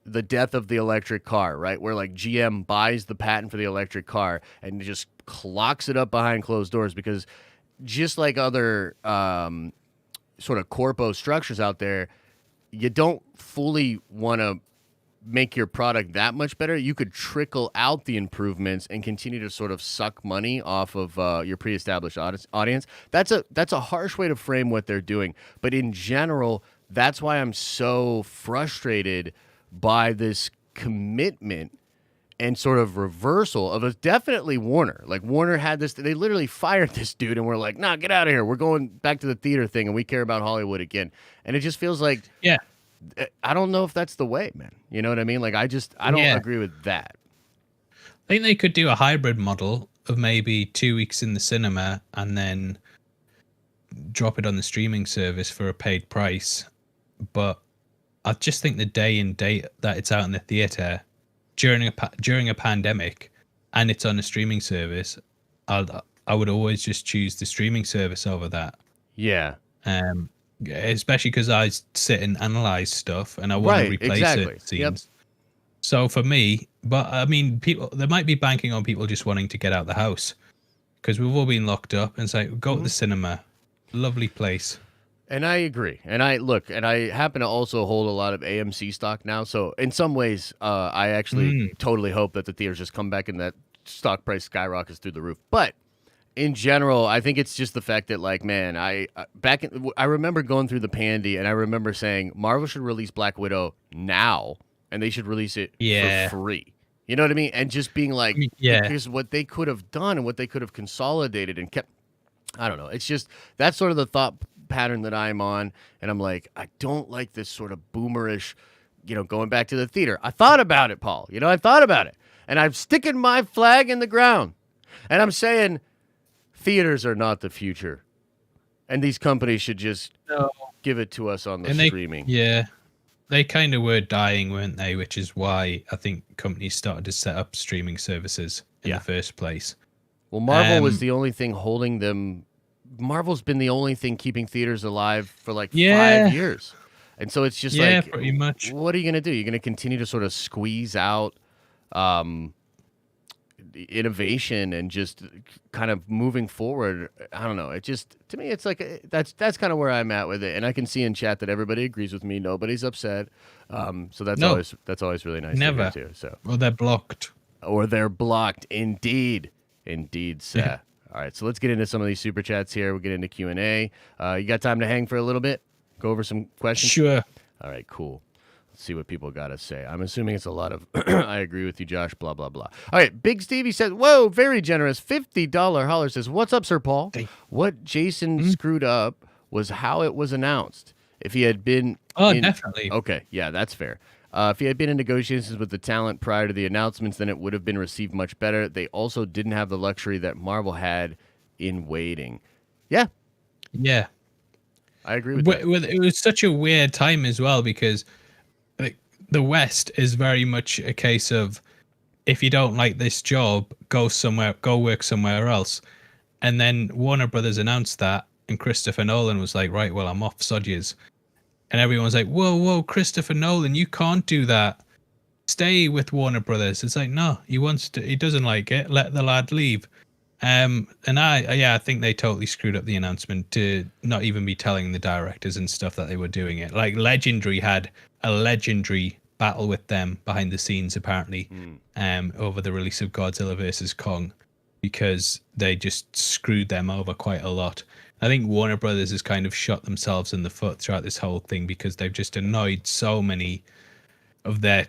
the death of the electric car, right? Where like GM buys the patent for the electric car and just clocks it up behind closed doors, because just like other sort of corpo structures out there, you don't fully want to make your product that much better. You could trickle out the improvements and continue to sort of suck money off of your pre-established audience. That's a harsh way to frame what they're doing. But in general, that's why I'm so frustrated by this commitment and sort of reversal of a definitely Warner. Like, Warner had this, they literally fired this dude and we're like, nah, get out of here. We're going back to the theater thing and we care about Hollywood again. And it just feels like, I don't know if that's the way, man. You know what I mean? Like, I don't agree with that. I think they could do a hybrid model of maybe 2 weeks in the cinema and then drop it on the streaming service for a paid price. But I just think the day and date that it's out in the theater during a pandemic and it's on a streaming service, I would always just choose the streaming service over that. Yeah. Especially because I sit and analyze stuff and I want to replace certain scenes. Yep. So for me, but I mean, people, they might be banking on people just wanting to get out the house because we've all been locked up, and say, go to the cinema, lovely place. And I agree. And I happen to also hold a lot of AMC stock now. So in some ways, I actually totally hope that the theaters just come back and that stock price skyrockets through the roof. But in general, I think it's just the fact that, like, man, I remember going through the pandy, and I remember saying Marvel should release Black Widow now, and they should release it for free. You know what I mean? And just being like, here's what they could have done and what they could have consolidated and kept. I don't know. It's just, that's sort of the thought pattern that I'm on, and I'm like, I don't like this sort of boomerish, going back to the theater. I thought about it, Paul. I thought about it, and I'm sticking my flag in the ground, and I'm saying theaters are not the future, and these companies should just give it to us on the streaming. They kind of were dying, weren't they? Which is why I think companies started to set up streaming services in the first place. Well, Marvel was the only thing holding them. Marvel's been the only thing keeping theaters alive for like 5 years. And so it's just like, pretty much. What are you going to do? You're going to continue to sort of squeeze out innovation and just kind of moving forward. I don't know. It just, to me, it's like, that's kind of where I'm at with it. And I can see in chat that everybody agrees with me. Nobody's upset. So that's always really nice Never. to hear too. So. Or they're blocked. Or they're blocked. Indeed, sir. Yeah. All right, so let's get into some of these super chats here. We'll get into Q&A. You got time to hang for a little bit? Go over some questions? Sure. All right, cool. Let's see what people got to say. I'm assuming it's a lot of, I agree with you, Josh, blah, blah, blah. All right, Big Stevie says, whoa, very generous. $50 holler says, what's up, Sir Paul? What Jason screwed up was how it was announced. If he had been... definitely. Okay, yeah, that's fair. If he had been in negotiations with the talent prior to the announcements, then it would have been received much better. They also didn't have the luxury that Marvel had in waiting. Yeah. Yeah. I agree with that. It was such a weird time as well, because the West is very much a case of, if you don't like this job, go work somewhere else. And then Warner Brothers announced that, and Christopher Nolan was like, right, well, I'm off Sodges. And everyone was like, whoa, Christopher Nolan, you can't do that. Stay with Warner Brothers. It's like, no, he doesn't like it. Let the lad leave. And I think they totally screwed up the announcement to not even be telling the directors and stuff that they were doing it. Like Legendary had a legendary battle with them behind the scenes, apparently, over the release of Godzilla versus Kong, because they just screwed them over quite a lot. I think Warner Brothers has kind of shot themselves in the foot throughout this whole thing because they've just annoyed so many of their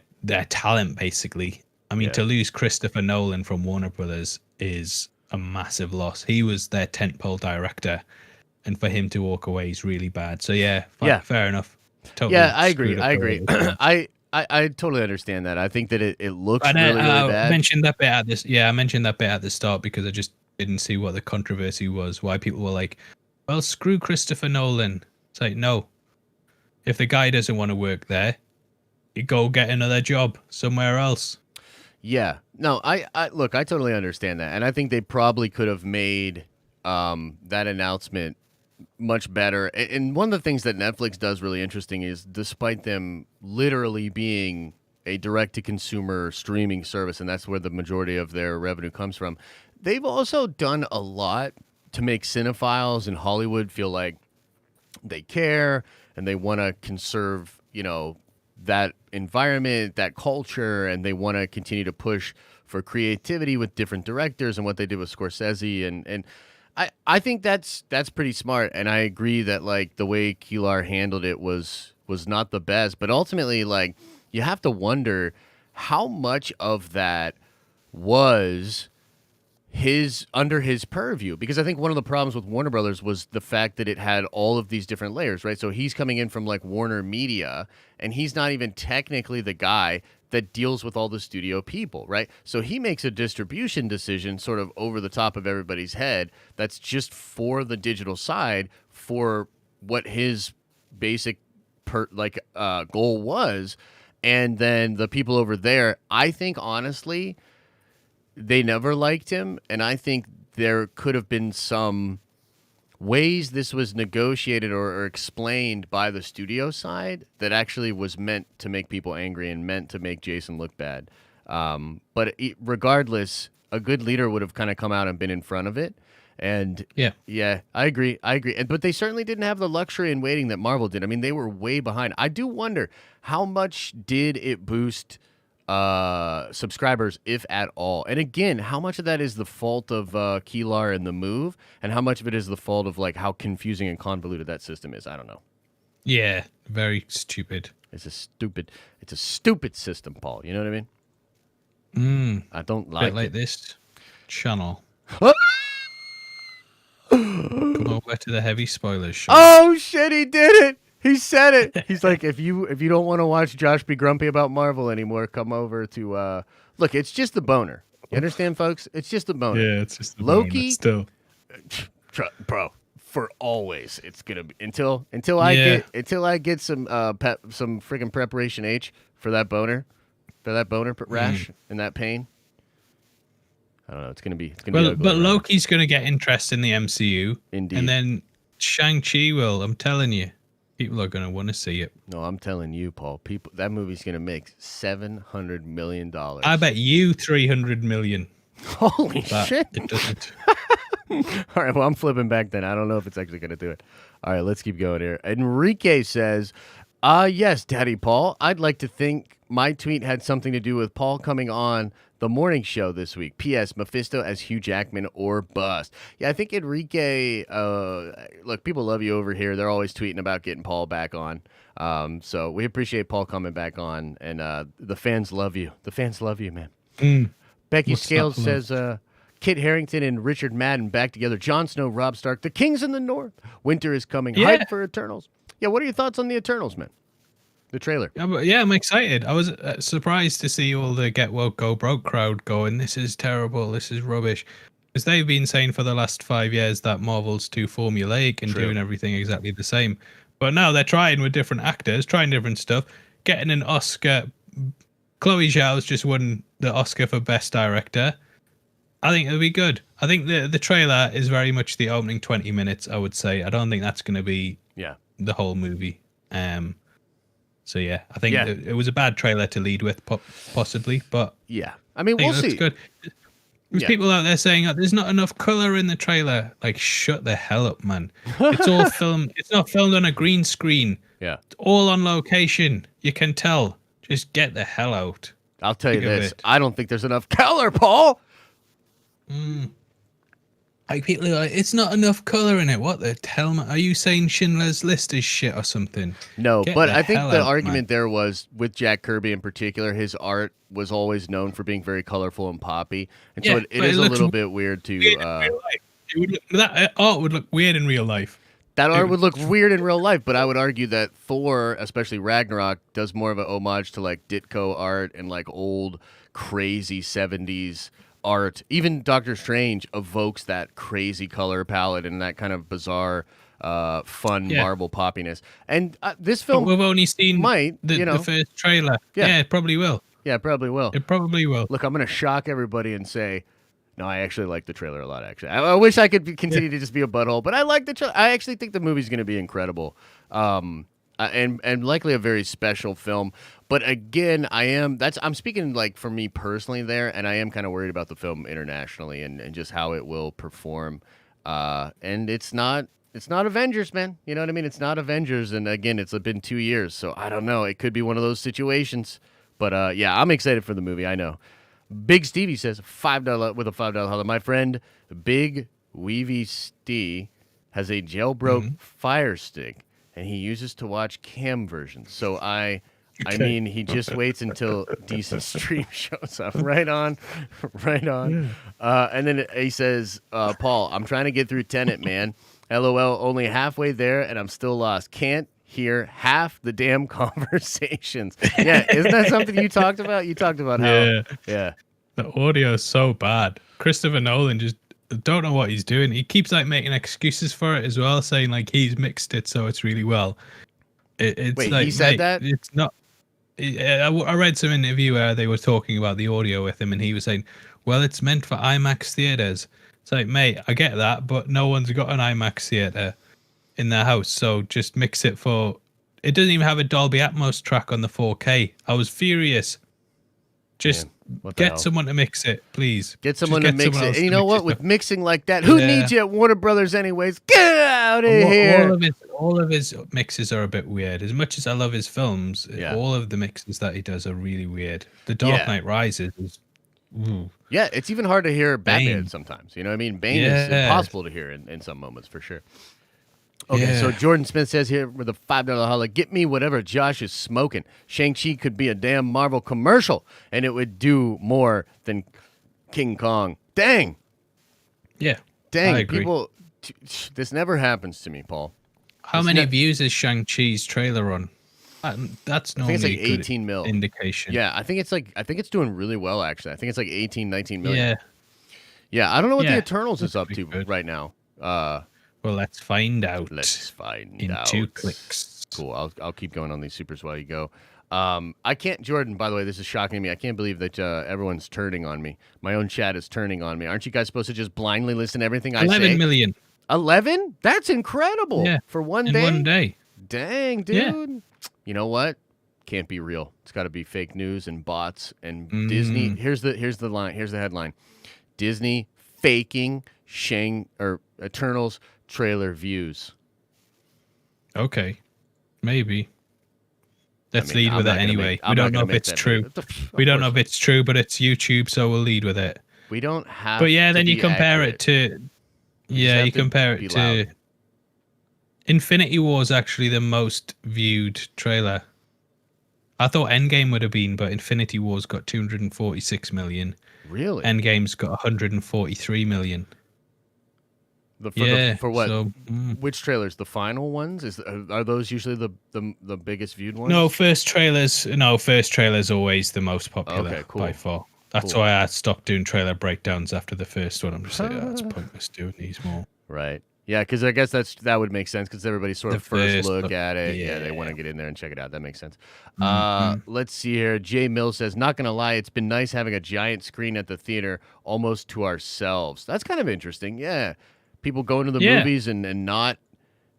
talent, basically. I mean, to lose Christopher Nolan from Warner Brothers is a massive loss. He was their tentpole director, and for him to walk away is really bad. So fair enough. Totally. Yeah, I agree. I totally understand that. I think that it looks really bad. I mentioned that bit at the start because I just didn't see what the controversy was. Why people were like, well, screw Christopher Nolan. It's like, no. If the guy doesn't want to work there, you go get another job somewhere else. Yeah. No, I look, I totally understand that. And I think they probably could have made that announcement much better. And one of the things that Netflix does really interesting is, despite them literally being a direct-to-consumer streaming service, and that's where the majority of their revenue comes from, they've also done a lot to make cinephiles in Hollywood feel like they care and they want to conserve, that environment, that culture, and they want to continue to push for creativity with different directors and what they did with Scorsese. And I think that's pretty smart. And I agree that like the way Kilar handled it was not the best, but ultimately, like, you have to wonder how much of that was under his purview, because I think one of the problems with Warner Brothers was the fact that it had all of these different layers, right? So he's coming in from like Warner Media, and he's not even technically the guy that deals with all the studio people, right? So he makes a distribution decision sort of over the top of everybody's head that's just for the digital side, for what his basic goal was. And then the people over there, I think honestly, they never liked him, and I think there could have been some ways this was negotiated or explained by the studio side that actually was meant to make people angry and meant to make Jason look bad. But regardless, a good leader would have kind of come out and been in front of it. And yeah, I agree. But they certainly didn't have the luxury and waiting that Marvel did. I mean, they were way behind. I do wonder, how much did it boost subscribers, if at all? And again, how much of that is the fault of Kilar and the move, and how much of it is the fault of like how confusing and convoluted that system is? I don't know. Yeah, very stupid. It's a stupid system, Paul. You know what I mean? I don't like this channel. Come over to the heavy spoilers show. Oh shit, he did it. He said it. He's like, if you don't want to watch Josh be grumpy about Marvel anymore, come over to look, it's just the boner. You understand, folks? It's just the boner. Yeah, it's just the Loki boner still. Bro, for always. It's gonna be until I get some some freaking preparation H for that boner rash and that pain. I don't know. It's gonna be ugly, but Loki's gonna get interest in the MCU. Indeed. And then Shang Chi will. I'm telling you. People are going to want to see it. No, I'm telling you, Paul. That movie's going to make $700 million. I bet you 300 million. Holy shit. It doesn't. All right, well, I'm flipping back then. I don't know if it's actually going to do it. All right, let's keep going here. Enrique says, yes, Daddy Paul. I'd like to think my tweet had something to do with Paul coming on the morning show this week. P.S. Mephisto as Hugh Jackman or bust. Yeah, I think Enrique, look, people love you over here. They're always tweeting about getting Paul back on. So we appreciate Paul coming back on, and the fans love you. The fans love you, man. Becky Scales says, Kit Harington and Richard Madden back together. Jon Snow, Robb Stark, the Kings in the North. Winter is coming. Yeah. Hype for Eternals. Yeah, what are your thoughts on the Eternals, man? The trailer. Yeah, I'm excited. I was surprised to see all the Get Woke, Go Broke crowd going, this is terrible, this is rubbish. Because they've been saying for the last 5 years that Marvel's too formulaic and doing everything exactly the same. But now they're trying with different actors, trying different stuff, getting an Oscar. Chloe Zhao's just won the Oscar for Best Director. I think it'll be good. I think the trailer is very much the opening 20 minutes, I would say. I don't think that's going to be the whole movie. So yeah, I think it was a bad trailer to lead with, possibly, but I mean, we'll see. Good. There's people out there saying there's not enough color in the trailer. Like, shut the hell up, man! It's all filmed. It's not filmed on a green screen. Yeah, it's all on location. You can tell. Just get the hell out. I'll tell you this: I don't think there's enough color, Paul. Like, people are like, it's not enough color in it. What the hell? Are you saying Schindler's List is shit or something? No, but I think the argument there was with Jack Kirby in particular. His art was always known for being very colorful and poppy, and so it is a little bit weird to. That art would look weird in real life. That art would look weird in real life, but I would argue that Thor, especially Ragnarok, does more of an homage to like Ditko art and like old crazy 70s art. Even Doctor Strange evokes that crazy color palette and that kind of bizarre, fun marble poppiness. And this film, but we've only seen the first trailer. Yeah, it probably will. Yeah, it probably will. It probably will. Look, I'm going to shock everybody and say, no, I actually like the trailer a lot, actually. I wish I could continue to just be a butthole, but I like the trailer. I actually think the movie's going to be incredible. And likely a very special film. But again, I'm speaking like for me personally there, and I am kind of worried about the film internationally and just how it will perform. And it's not Avengers, man. You know what I mean? It's not Avengers, and again, it's been 2 years, so I don't know. It could be one of those situations. But yeah, I'm excited for the movie. I know. Big Stevie says $5 with a $5 holler. My friend Big Weavy Stee has a jailbroke Fire Stick, and he uses to watch cam versions. So I mean, he just waits until decent stream shows up. Right on. And then he says, Paul, I'm trying to get through Tenet, man. LOL, only halfway there, and I'm still lost. Can't hear half the damn conversations. Yeah, isn't that something you talked about? You talked about how... Yeah. The audio is so bad. Christopher Nolan just don't know what he's doing. He keeps like making excuses for it as well, saying like he's mixed it so it's really well. It's Wait, like, he said that? It's not... I read some interview where they were talking about the audio with him, and he was saying, well, it's meant for IMAX theaters. It's like, mate, I get that, but no one's got an IMAX theater in their house, so just mix it for... It doesn't even have a Dolby Atmos track on the 4K. I was furious. Just get someone to mix it, please. Get someone to mix it. And you know what? With mixing like that, who needs you at Warner Brothers anyways? Get out of here. All of his mixes are a bit weird. As much as I love his films, all of the mixes that he does are really weird. The Dark Knight Rises is... Ooh. Yeah, it's even hard to hear Batman sometimes. You know what I mean? Bane is impossible to hear in some moments, for sure. Okay, so Jordan Smith says here with a $5 holla, get me whatever Josh is smoking. Shang Chi could be a damn Marvel commercial, and it would do more than King Kong. Dang. Yeah. Dang. I agree. People, this never happens to me, Paul. How many views is Shang-Chi's trailer on? That's normally I think it's like 18 mil indication. Yeah, I think it's doing really well, actually. I think it's like 18, 19 million. Yeah. Yeah, I don't know what the Eternals is up to right now. Well, let's find out. In 2 clicks. Cool. I'll keep going on these supers while you go. I can't, Jordan, by the way, this is shocking to me. I can't believe that everyone's turning on me. My own chat is turning on me. Aren't you guys supposed to just blindly listen to everything I say? 11 million. 11? That's incredible. Yeah. For one in day? 1 day. Dang, dude. Yeah. You know what? Can't be real. It's got to be fake news and bots and Disney. Here's the line. Here's the headline. Disney faking Eternals trailer views. Okay, maybe. Let's lead with it anyway. We don't know if it's true. We don't know if it's true, but it's YouTube, so we'll lead with it. We don't have. But yeah, then you compare it to. Yeah, you compare it to. Infinity War is actually the most viewed trailer. I thought Endgame would have been, but Infinity War's got 246 million. Really? Endgame's got 143 million. For what? So, which trailers? The final ones? Are those usually the biggest viewed ones? No, first trailers always the most popular by far. That's why I stopped doing trailer breakdowns after the first one. I'm just like, that's pointless doing these more. Right. Yeah, because I guess that would make sense because everybody's sort The of first first look look, at it. Yeah, they want to yeah. get in there and check it out. That makes sense. Mhm. Let's see here. Jay Mills says, "Not gonna lie, it's been nice having a giant screen at the theater, almost to ourselves." That's kind of interesting. Yeah, people going to the Yeah, movies and not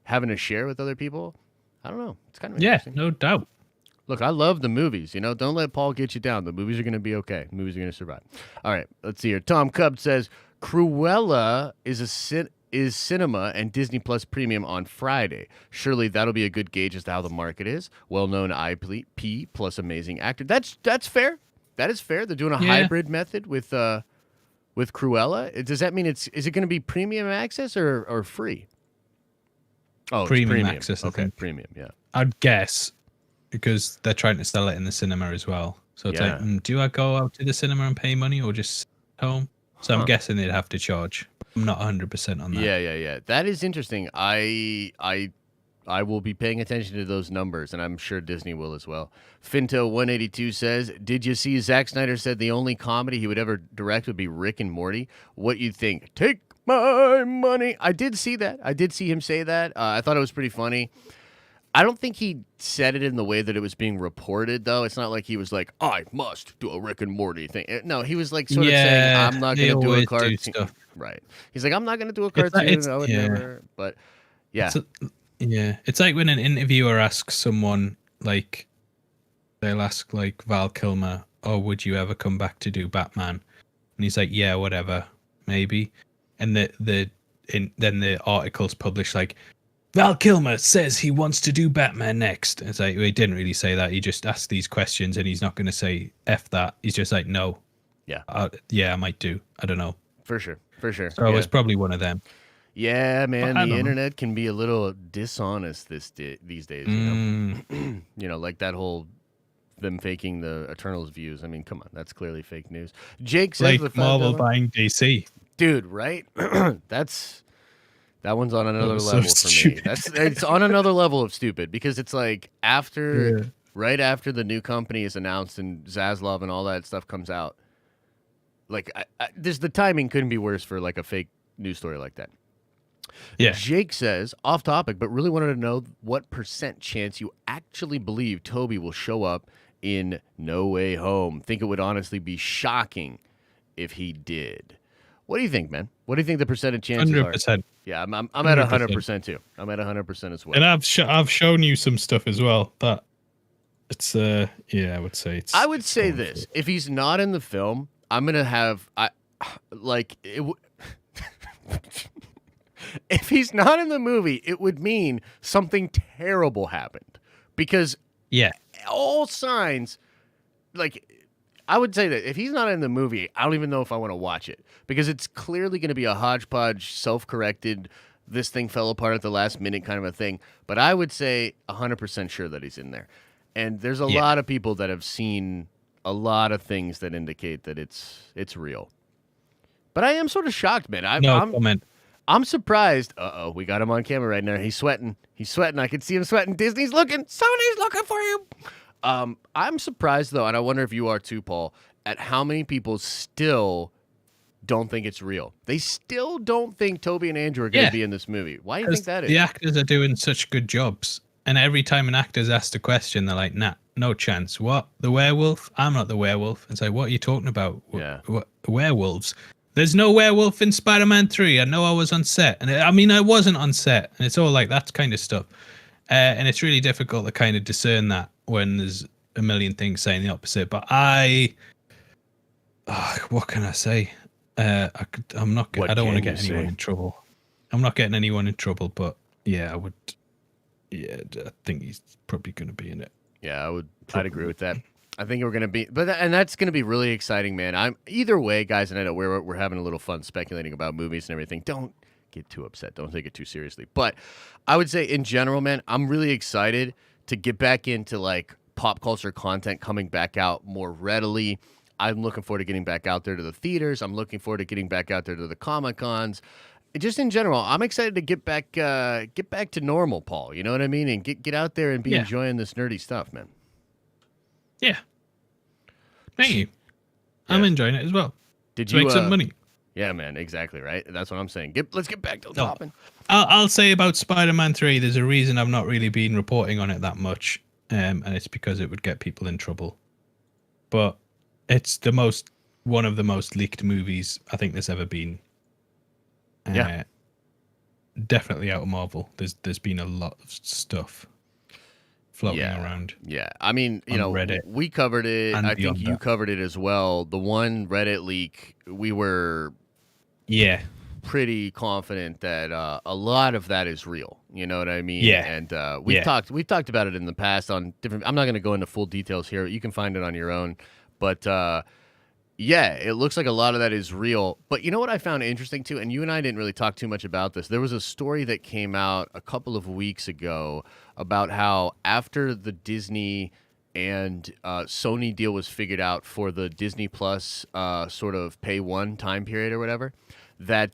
having to share with other people. I don't know. It's kind of yeah, interesting. no doubt. Look, I love the movies. Don't let Paul get you down. The movies are going to be okay. The movies are going to survive. All right, let's see here. Tom Cub says Cruella is cinema and Disney Plus Premium on Friday. Surely that'll be a good gauge as to how the market is. Well-known IP plus amazing actor. That's fair. That is fair. They're doing a Yeah, hybrid method with Cruella. Does that mean is it going to be premium access or free? Oh, it's premium premium. access, I Okay, think. premium. Yeah. I'd guess because they're trying to sell it in the cinema as well. So it's like, Yeah. do I go out to the cinema and pay money or just sit at home? So I'm Huh. guessing they'd have to charge. I'm not 100% on that. Yeah. That is interesting. I will be paying attention to those numbers, and I'm sure Disney will as well. Finto182 says, "Did you see Zack Snyder said the only comedy he would ever direct would be Rick and Morty? What you think? Take my money." I did see that. I did see him say that. I thought it was pretty funny. I don't think he said it in the way that it was being reported, though. It's not like he was like, "I must do a Rick and Morty thing." No, he was like sort of saying, Yeah, "I'm not they going to do a always do cartoon." stuff. Right. He's like, "I'm not going to do a It's like, cartoon. I would yeah, never." But yeah. it's a, yeah. It's like when an interviewer asks someone, like, they'll ask like Val Kilmer, "Oh, would you ever come back to do Batman?" And he's like, "Yeah, whatever, maybe." And then the articles published like, Val Kilmer says he wants to do Batman next. It's like, he didn't really say that. He just asked these questions and he's not going to say F that. He's just like, no. Yeah. Yeah, I might do. I don't know. For sure. So Yeah. it's probably one of them. Yeah, man, But I the don't know. internet can be a little dishonest these days, like that whole them faking the Eternals views. I mean, come on, that's clearly fake news. Jake says Like Marvel buying DC. Dude, right? That one's on another was so level for me. stupid. It's on another level of stupid because it's like right after the new company is announced and Zaslav and all that stuff comes out. Like, the timing couldn't be worse for like a fake news story like that. Yeah. Jake says, off topic, but really wanted to know what % chance you actually believe Toby will show up in No Way Home. Think it would honestly be shocking if he did. What do you think, man? What do you think the percentage chances 100%. are? Yeah, I'm at 100% too. I'm at 100% as well. And I've shown you some stuff as well that it's I would say it's. I would say this: if he's not in the film, I'm gonna have if he's not in the movie, it would mean something terrible happened because all signs I would say that if he's not in the movie, I don't even know if I want to watch it because it's clearly going to be a hodgepodge, self-corrected, this thing fell apart at the last minute kind of a thing. But I would say 100% sure that he's in there. And there's a lot of people that have seen a lot of things that indicate that it's real. But I am sort of shocked, man. Comment. I'm surprised. We got him on camera right now. He's sweating. I can see him sweating. Disney's looking. Sony's looking for you. I'm surprised, though, and I wonder if you are too, Paul, at how many people still don't think it's real. They still don't think Toby and Andrew are going to be in this movie. Why do you think that is? The actors are doing such good jobs. And every time an actor's asked a question, they're like, nah, no chance. What? The werewolf? I'm not the werewolf. It's like, what are you talking about? What werewolves? There's no werewolf in Spider-Man 3. I know I was on set. And I wasn't on set. And it's all like that kind of stuff. And it's really difficult to kind of discern that when there's a million things saying the opposite. But what can I say? I'm not. I don't want to get anyone in trouble. I'm not getting anyone in trouble. But yeah, I would. Yeah, I think he's probably going to be in it. Yeah, I'd agree with that. I think we're going to be, and that's going to be really exciting, man. Either way, guys, and I know we're having a little fun speculating about movies and everything. Don't get too upset. Don't take it too seriously. But I would say in general, man, I'm really excited to get back into like pop culture content coming back out more readily. I'm looking forward to getting back out there to the theaters. I'm looking forward to getting back out there to the Comic-Cons. Just in general, I'm excited to get back to normal, Paul. You know what I mean? And get out there and be enjoying this nerdy stuff, man. Yeah. Thank you. I'm enjoying it as well. Did you make some money? Yeah, man, exactly, right? That's what I'm saying. Let's get back to the topic. I'll say about Spider-Man 3, there's a reason I've not really been reporting on it that much, and it's because it would get people in trouble. But it's one of the most leaked movies I think there's ever been. Yeah. Definitely out of Marvel. There's been a lot of stuff floating around. Yeah. I mean, Reddit we covered it. I think you covered it as well. The one Reddit leak, we were pretty confident that a lot of that is real. You know what I mean? Yeah. And we've talked about it in the past on different. I'm not going to go into full details here. You can find it on your own. But yeah, it looks like a lot of that is real. But you know what I found interesting too, and you and I didn't really talk too much about this. There was a story that came out a couple of weeks ago about how after the Disney and Sony deal was figured out for the Disney Plus sort of pay one time period or whatever, that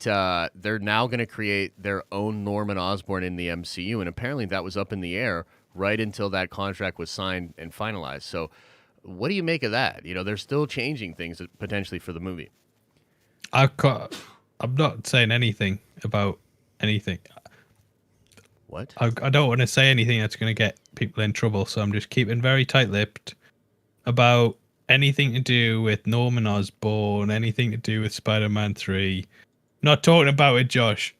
they're now going to create their own Norman Osborn in the MCU. And apparently that was up in the air right until that contract was signed and finalized. So what do you make of that? They're still changing things potentially for the movie. I'm not saying anything about anything. What? I don't want to say anything that's going to get people in trouble, so I'm just keeping very tight-lipped about anything to do with Norman Osborn, anything to do with Spider-Man 3. Not talking about it, Josh.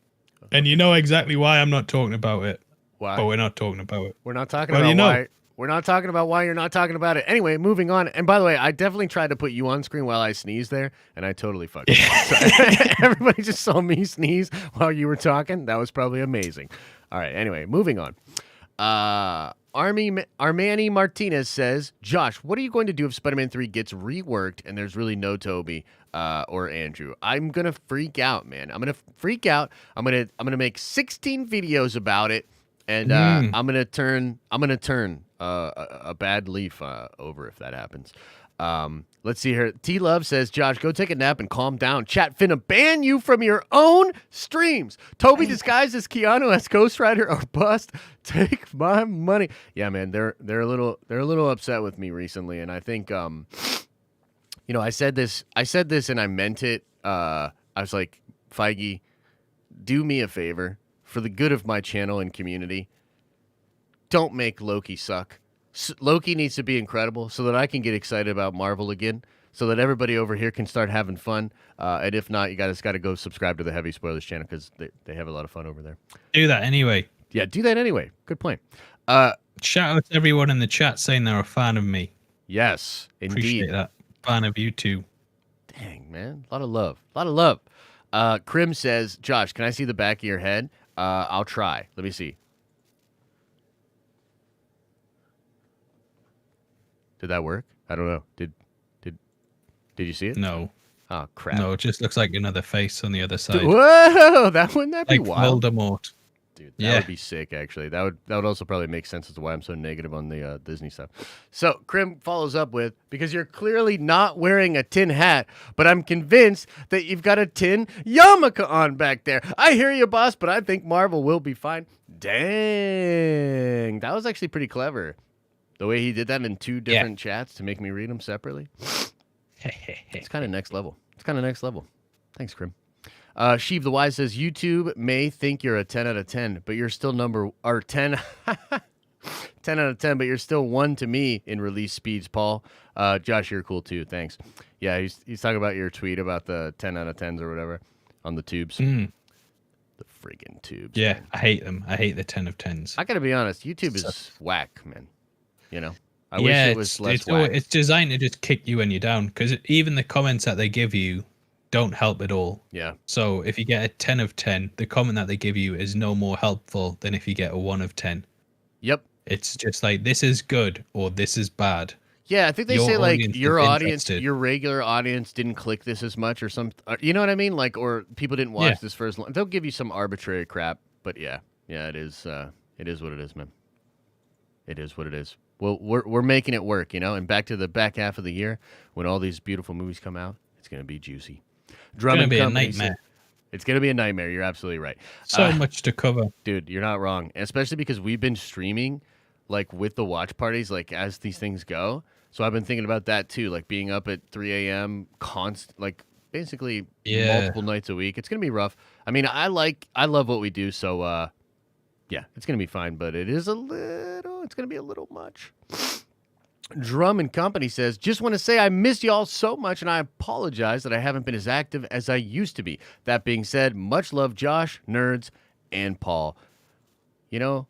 And you know exactly why I'm not talking about it. Why? But we're not talking about it. We're not talking about why. We're not talking about why you're not talking about it. Anyway, moving on. And by the way, I definitely tried to put you on screen while I sneezed there, and I totally fucked up. So everybody just saw me sneeze while you were talking. That was probably amazing. All right, anyway, moving on. Armani Martinez says, Josh, what are you going to do if Spider-Man 3 gets reworked and there's really no Toby or Andrew? I'm going to freak out, man. I'm going to freak out. I'm going to make 16 videos about it, and I'm going to turn a bad leaf over if that happens. Let's see here. T-Love says, Josh, go take a nap and calm down. Chat finna ban you from your own streams. Toby disguised as Keanu as Ghost Rider or bust. Take my money. Yeah, man, they're a little upset with me recently, and I think I said this and I meant it. I was like, Feige, do me a favor for the good of my channel and community. Don't make Loki suck. Loki needs to be incredible so that I can get excited about Marvel again, so that everybody over here can start having fun. And if not, you guys got to go subscribe to the Heavy Spoilers channel because they have a lot of fun over there. Do that anyway. Yeah, do that anyway. Good point. Shout out to everyone in the chat saying they're a fan of me. Yes, indeed. Appreciate that. Fan of you too. Dang, man. A lot of love. A lot of love. Krim says, Josh, can I see the back of your head? I'll try. Let me see. Did that work? I don't know. Did you see it? No. Oh crap. No, it just looks like another face on the other side. Whoa, wouldn't be wild? Voldemort. Dude, that would be sick actually. That would also probably make sense as to why I'm so negative on the Disney stuff. So Krim follows up with, because you're clearly not wearing a tin hat, but I'm convinced that you've got a tin yarmulke on back there. I hear you, boss, but I think Marvel will be fine. Dang. That was actually pretty clever. The way he did that in two different chats to make me read them separately. It's kind of next level. Thanks, Krim. Sheev the Wise says, YouTube may think you're a 10 out of 10, but you're still 10 10 out of 10, but you're still 1 to me in release speeds, Paul. Josh, you're cool too. Thanks. Yeah, he's talking about your tweet about the 10 out of 10s or whatever on the tubes. The friggin' tubes. Yeah, man. I hate them. I hate the 10 of 10s. I got to be honest. YouTube is whack, man. I wish it was less whack. It's designed to just kick you when you're down, because even the comments that they give you don't help at all. Yeah. So if you get a 10 of 10, the comment that they give you is no more helpful than if you get a 1 of 10. Yep. It's just like, this is good or this is bad. Yeah, I think they say like your audience, your regular audience didn't click this as much or something. You know what I mean? Like, or people didn't watch this for as long. They'll give you some arbitrary crap, but yeah, it is what it is, man. It is what it is. Well, we're making it work, and back to the back half of the year when all these beautiful movies come out, it's going to be juicy. It's going to be a nightmare. It's going to be a nightmare. You're absolutely right. So much to cover. Dude, you're not wrong. Especially because we've been streaming like with the watch parties, like as these things go. So I've been thinking about that too, like being up at 3 a.m. like basically multiple nights a week. It's gonna be rough. I mean, I love what we do, so yeah, it's gonna be fine. But it's gonna be a little much. Drum and Company says, just want to say I miss y'all so much, and I apologize that I haven't been as active as I used to be. That being said, much love, Josh, Nerds, and Paul. You know,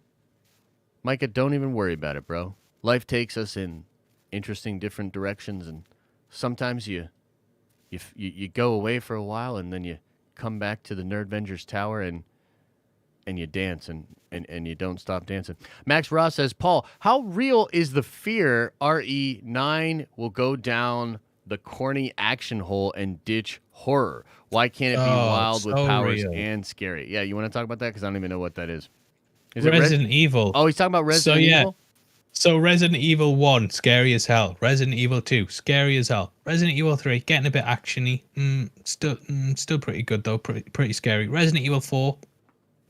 Micah, don't even worry about it, bro. Life takes us in interesting, different directions, and sometimes you go away for a while, and then you come back to the Nerd Vengers Tower, and you dance, and you don't stop dancing. Max Ross says, Paul, how real is the fear RE9 will go down the corny action hole and ditch horror? Why can't it be wild with powers and scary? Yeah, you want to talk about that? Because I don't even know what that is. Is Resident Evil. Oh, he's talking about Resident Evil? So Resident Evil 1, scary as hell. Resident Evil 2, scary as hell. Resident Evil 3, getting a bit actiony. Still pretty good, though. Pretty scary. Resident Evil 4,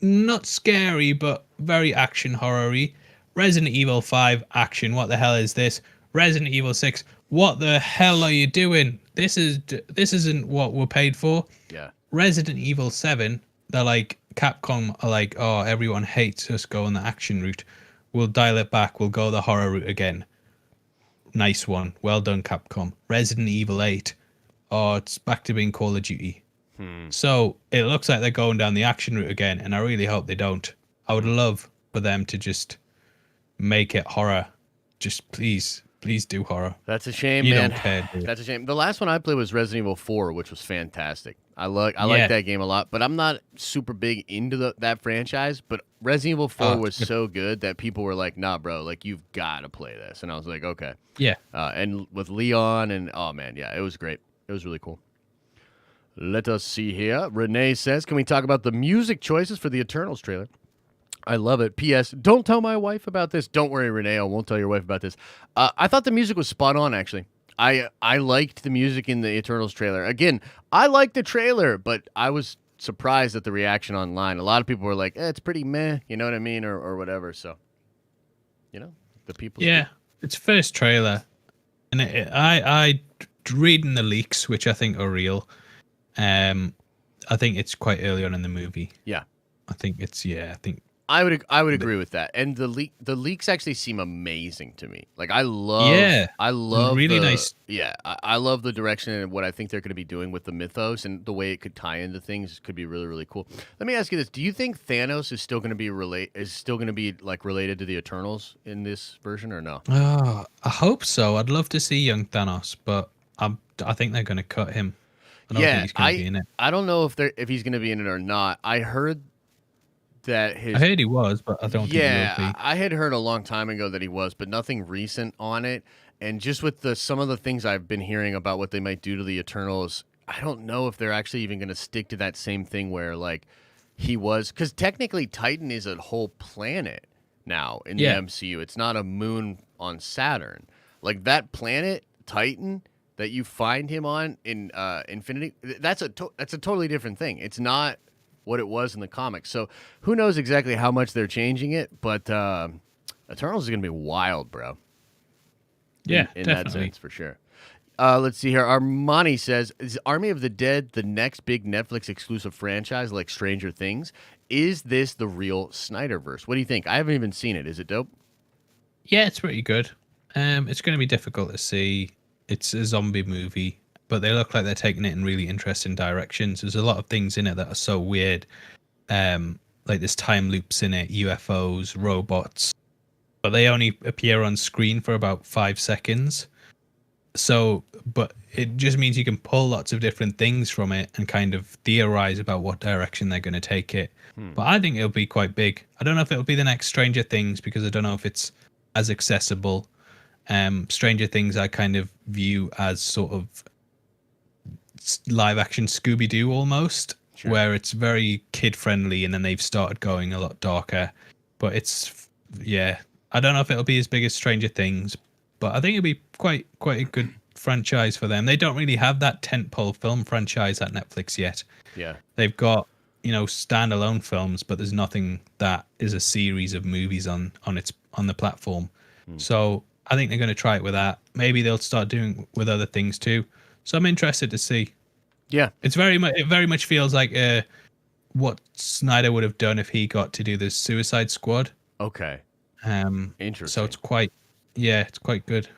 not scary, but very action horror-y. Resident Evil 5, action. What the hell is this? Resident Evil 6, what the hell are you doing? This isn't what we're paid for. Yeah. Resident Evil 7, they're like, Capcom are like, oh, everyone hates us going the action route. We'll dial it back. We'll go the horror route again. Nice one. Well done, Capcom. Resident Evil 8. Oh, it's back to being Call of Duty. So it looks like they're going down the action route again, and I really hope they don't. I would love for them to just make it horror. Just please do horror. That's a shame, you man. Don't care, dude. That's a shame. The last one I played was Resident Evil 4, which was fantastic. I like that game a lot, but I'm not super big into that franchise. But Resident Evil 4 was so good that people were like, nah, bro, like, you've got to play this. And I was like, okay. Yeah. And with Leon and, oh, man, yeah, it was great. It was really cool. Let us see here. Renee says, can we talk about the music choices for the Eternals trailer? I love it. P.S. Don't tell my wife about this. Don't worry, Renee. I won't tell your wife about this. I thought the music was spot on, actually. I liked the music in the Eternals trailer. Again, I liked the trailer, but I was surprised at the reaction online. A lot of people were like, it's pretty meh, you know what I mean, or whatever. So, you know, the people. Yeah, it's first trailer. And I reading the leaks, which I think are real. I think it's quite early on in the movie. Yeah. I think I would agree with that. And the leaks actually seem amazing to me. Like I love really nice. Yeah, I love the direction and what I think they're going to be doing with the mythos and the way it could tie into things could be really, really cool. Let me ask you this: do you think Thanos is still going to be related to the Eternals in this version or no? Oh, I hope so. I'd love to see young Thanos, but I think they're going to cut him. I don't think he's going to be in it. I don't know if he's going to be in it or not. I heard that I heard he was, but I don't think he will be. I had heard a long time ago that he was, but nothing recent on it. And just with some of the things I've been hearing about what they might do to the Eternals, I don't know if they're actually even going to stick to that same thing where like he was, because technically Titan is a whole planet now in the MCU. It's not a moon on Saturn. Like that planet Titan that you find him on in Infinity, that's a totally different thing. It's not what it was in the comics. So who knows exactly how much they're changing it, but Eternals is going to be wild, bro. Yeah, in that sense, for sure. Let's see here. Armani says, is Army of the Dead the next big Netflix exclusive franchise like Stranger Things? Is this the real Snyderverse? What do you think? I haven't even seen it. Is it dope? Yeah, it's pretty good. It's going to be difficult to see. It's a zombie movie, but they look like they're taking it in really interesting directions. There's a lot of things in it that are so weird. Like there's time loops in it, UFOs, robots, but they only appear on screen for about 5 seconds. So, but it just means you can pull lots of different things from it and kind of theorize about what direction they're going to take it. But I think it'll be quite big. I don't know if it'll be the next Stranger Things because I don't know if it's as accessible. Stranger Things I kind of view as sort of live action Scooby-Doo almost, where it's very kid friendly and then they've started going a lot darker. But it's, I don't know if it'll be as big as Stranger Things, but I think it'll be quite a good franchise for them. They don't really have that tentpole film franchise at Netflix yet. Yeah. They've got, standalone films, but there's nothing that is a series of movies on the platform. So I think they're going to try it with that. Maybe they'll start doing with other things too. So I'm interested to see. Yeah, It's it very much feels like what Snyder would have done if he got to do the Suicide Squad. Okay. So Interesting. it's quite good.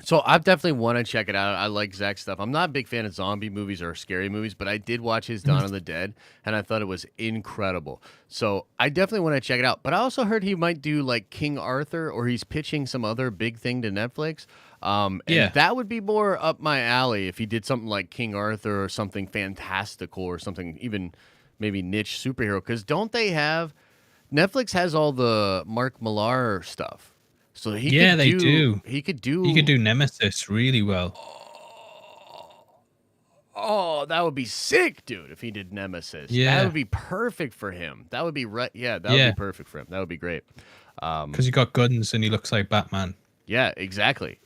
So I definitely want to check it out. I like Zach's stuff. I'm not a big fan of zombie movies or scary movies, but I did watch his Dawn of the Dead, and I thought it was incredible. So I definitely want to check it out. But I also heard he might do like King Arthur, or he's pitching some other big thing to Netflix. And that would be more up my alley if he did something like King Arthur or something fantastical or something even maybe niche superhero. Because don't they have Netflix has all the Mark Millar stuff. So they do. He could do Nemesis really well. Oh, that would be sick, dude, if he did Nemesis. Yeah. That would be perfect for him. That would be right. Yeah, that would be perfect for him. That would be great. Because he got guns and he looks like Batman. Yeah, exactly.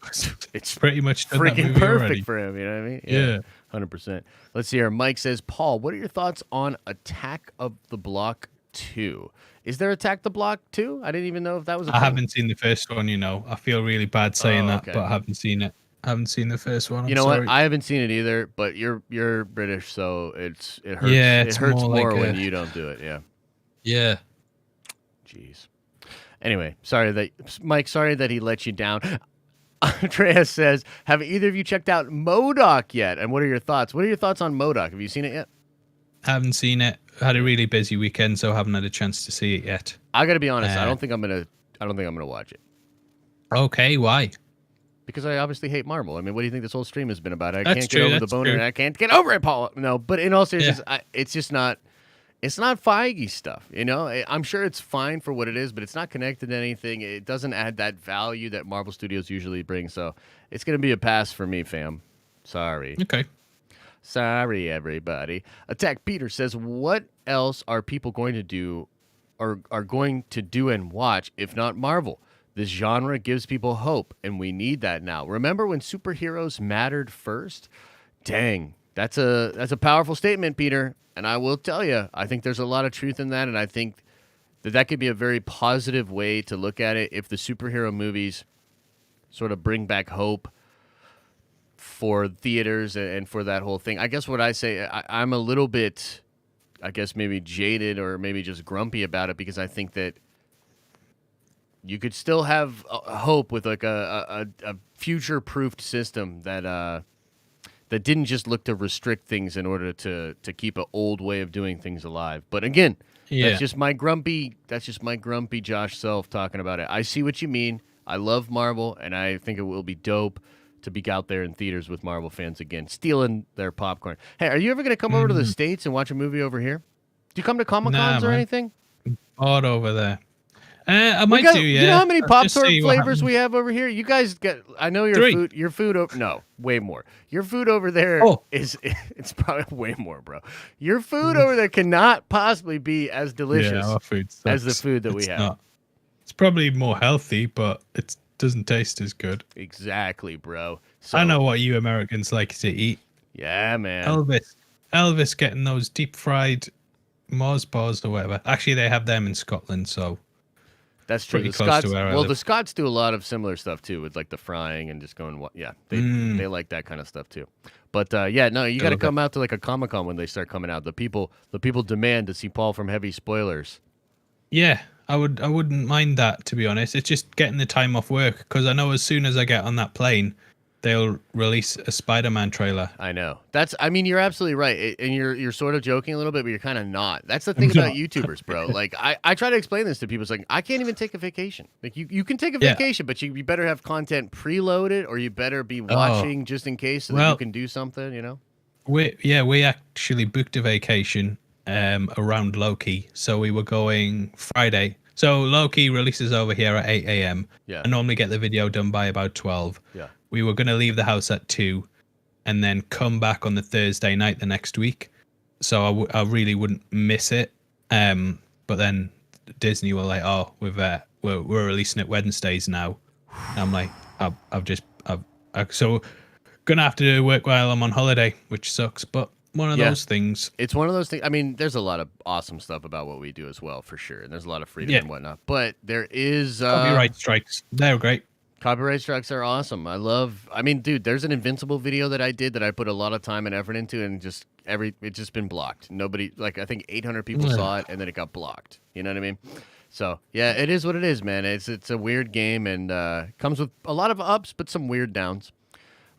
It's pretty much freaking perfect already. for him. You know what I mean? Yeah. 100%. Let's see here. Mike says, Paul, what are your thoughts on Attack of the Block 2? Is there Attack the Block 2? I didn't even know if that was a thing. Haven't seen the first one, I feel really bad saying that, but I haven't seen it. I haven't seen the first one. You know what? I haven't seen it either, but you're British, so it hurts. Yeah, it hurts more like when you don't do it. Yeah. Yeah. Jeez. Anyway, sorry that he let you down. Andreas says, have either of you checked out MODOK yet? And what are your thoughts? What are your thoughts on MODOK? Have you seen it yet? Haven't seen it. Had a really busy weekend, so haven't had a chance to see it yet. I got to be honest. I don't think I'm gonna watch it. Okay, why? Because I obviously hate Marvel. I mean, what do you think this whole stream has been about? I That's can't true, get over the that's boner. true. I can't get over it, Paul. No, but in all seriousness, it's just not. It's not Feige stuff, I'm sure it's fine for what it is, but it's not connected to anything. It doesn't add that value that Marvel Studios usually bring. So it's gonna be a pass for me, fam. Sorry. Okay. Sorry, everybody. Attack Peter says, what else are people going to do or are going to do and watch if not Marvel? This genre gives people hope, and we need that now. Remember when superheroes mattered first? Dang, that's a powerful statement, Peter. And I will tell you, I think there's a lot of truth in that, and I think that could be a very positive way to look at it if the superhero movies sort of bring back hope for theaters and for that whole thing. I guess what I say, I'm a little bit, I guess maybe jaded or maybe just grumpy about it because I think that you could still have hope with like a future-proofed system that didn't just look to restrict things in order to keep an old way of doing things alive. But again, that's just my grumpy Josh self talking about it. I see what you mean. I love Marvel, and I think it will be dope to be out there in theaters with Marvel fans again, stealing their popcorn. Hey, are you ever going to come over to the States and watch a movie over here? Do you come to Comic-Cons or anything? Odd over there. I might do, yeah. You know how many Pop-Tart flavors we have over here? You guys get, I know your food, no, way more. Your food over there it's probably way more, bro. Your food over there cannot possibly be as delicious as the food that we have. Not. It's probably more healthy, but it doesn't taste as good. Exactly, bro. So, I know what you Americans like to eat. Yeah, man. Elvis getting those deep fried Mars bars or whatever. Actually, they have them in Scotland, so that's true. The Scots do a lot of similar stuff too, with like the frying and just going. Yeah, they like that kind of stuff too. But you got to come out to like a Comic-Con when they start coming out. The people demand to see Paul from Heavy Spoilers. Yeah, I wouldn't mind that, to be honest. It's just getting the time off work because I know as soon as I get on that plane, they'll release a Spider-Man trailer. I know. You're absolutely right. And you're sort of joking a little bit, but you're kind of not. That's the thing about YouTubers, bro. Like, I try to explain this to people. It's like, I can't even take a vacation. Like, you can take a vacation, but you better have content preloaded or you better be watching just in case so that you can do something, We actually booked a vacation around Loki. So we were going Friday. So Loki releases over here at 8 a.m. Yeah. I normally get the video done by about 12. Yeah. We were going to leave the house at 2 and then come back on the Thursday night the next week. So I really wouldn't miss it. But then Disney were like, oh, we're releasing it Wednesdays now. And I'm like, so gonna have to do work while I'm on holiday, which sucks. But one of those things. It's one of those things. I mean, there's a lot of awesome stuff about what we do as well, for sure. And there's a lot of freedom and whatnot. But there is... copyright strikes. They're great. Copyright strikes are awesome. I mean, dude, there's an Invincible video that I did that I put a lot of time and effort into, and it's just been blocked. Nobody, like, I think 800 people saw it, and then it got blocked. You know what I mean? So yeah, it is what it is, man. It's a weird game, and comes with a lot of ups, but some weird downs.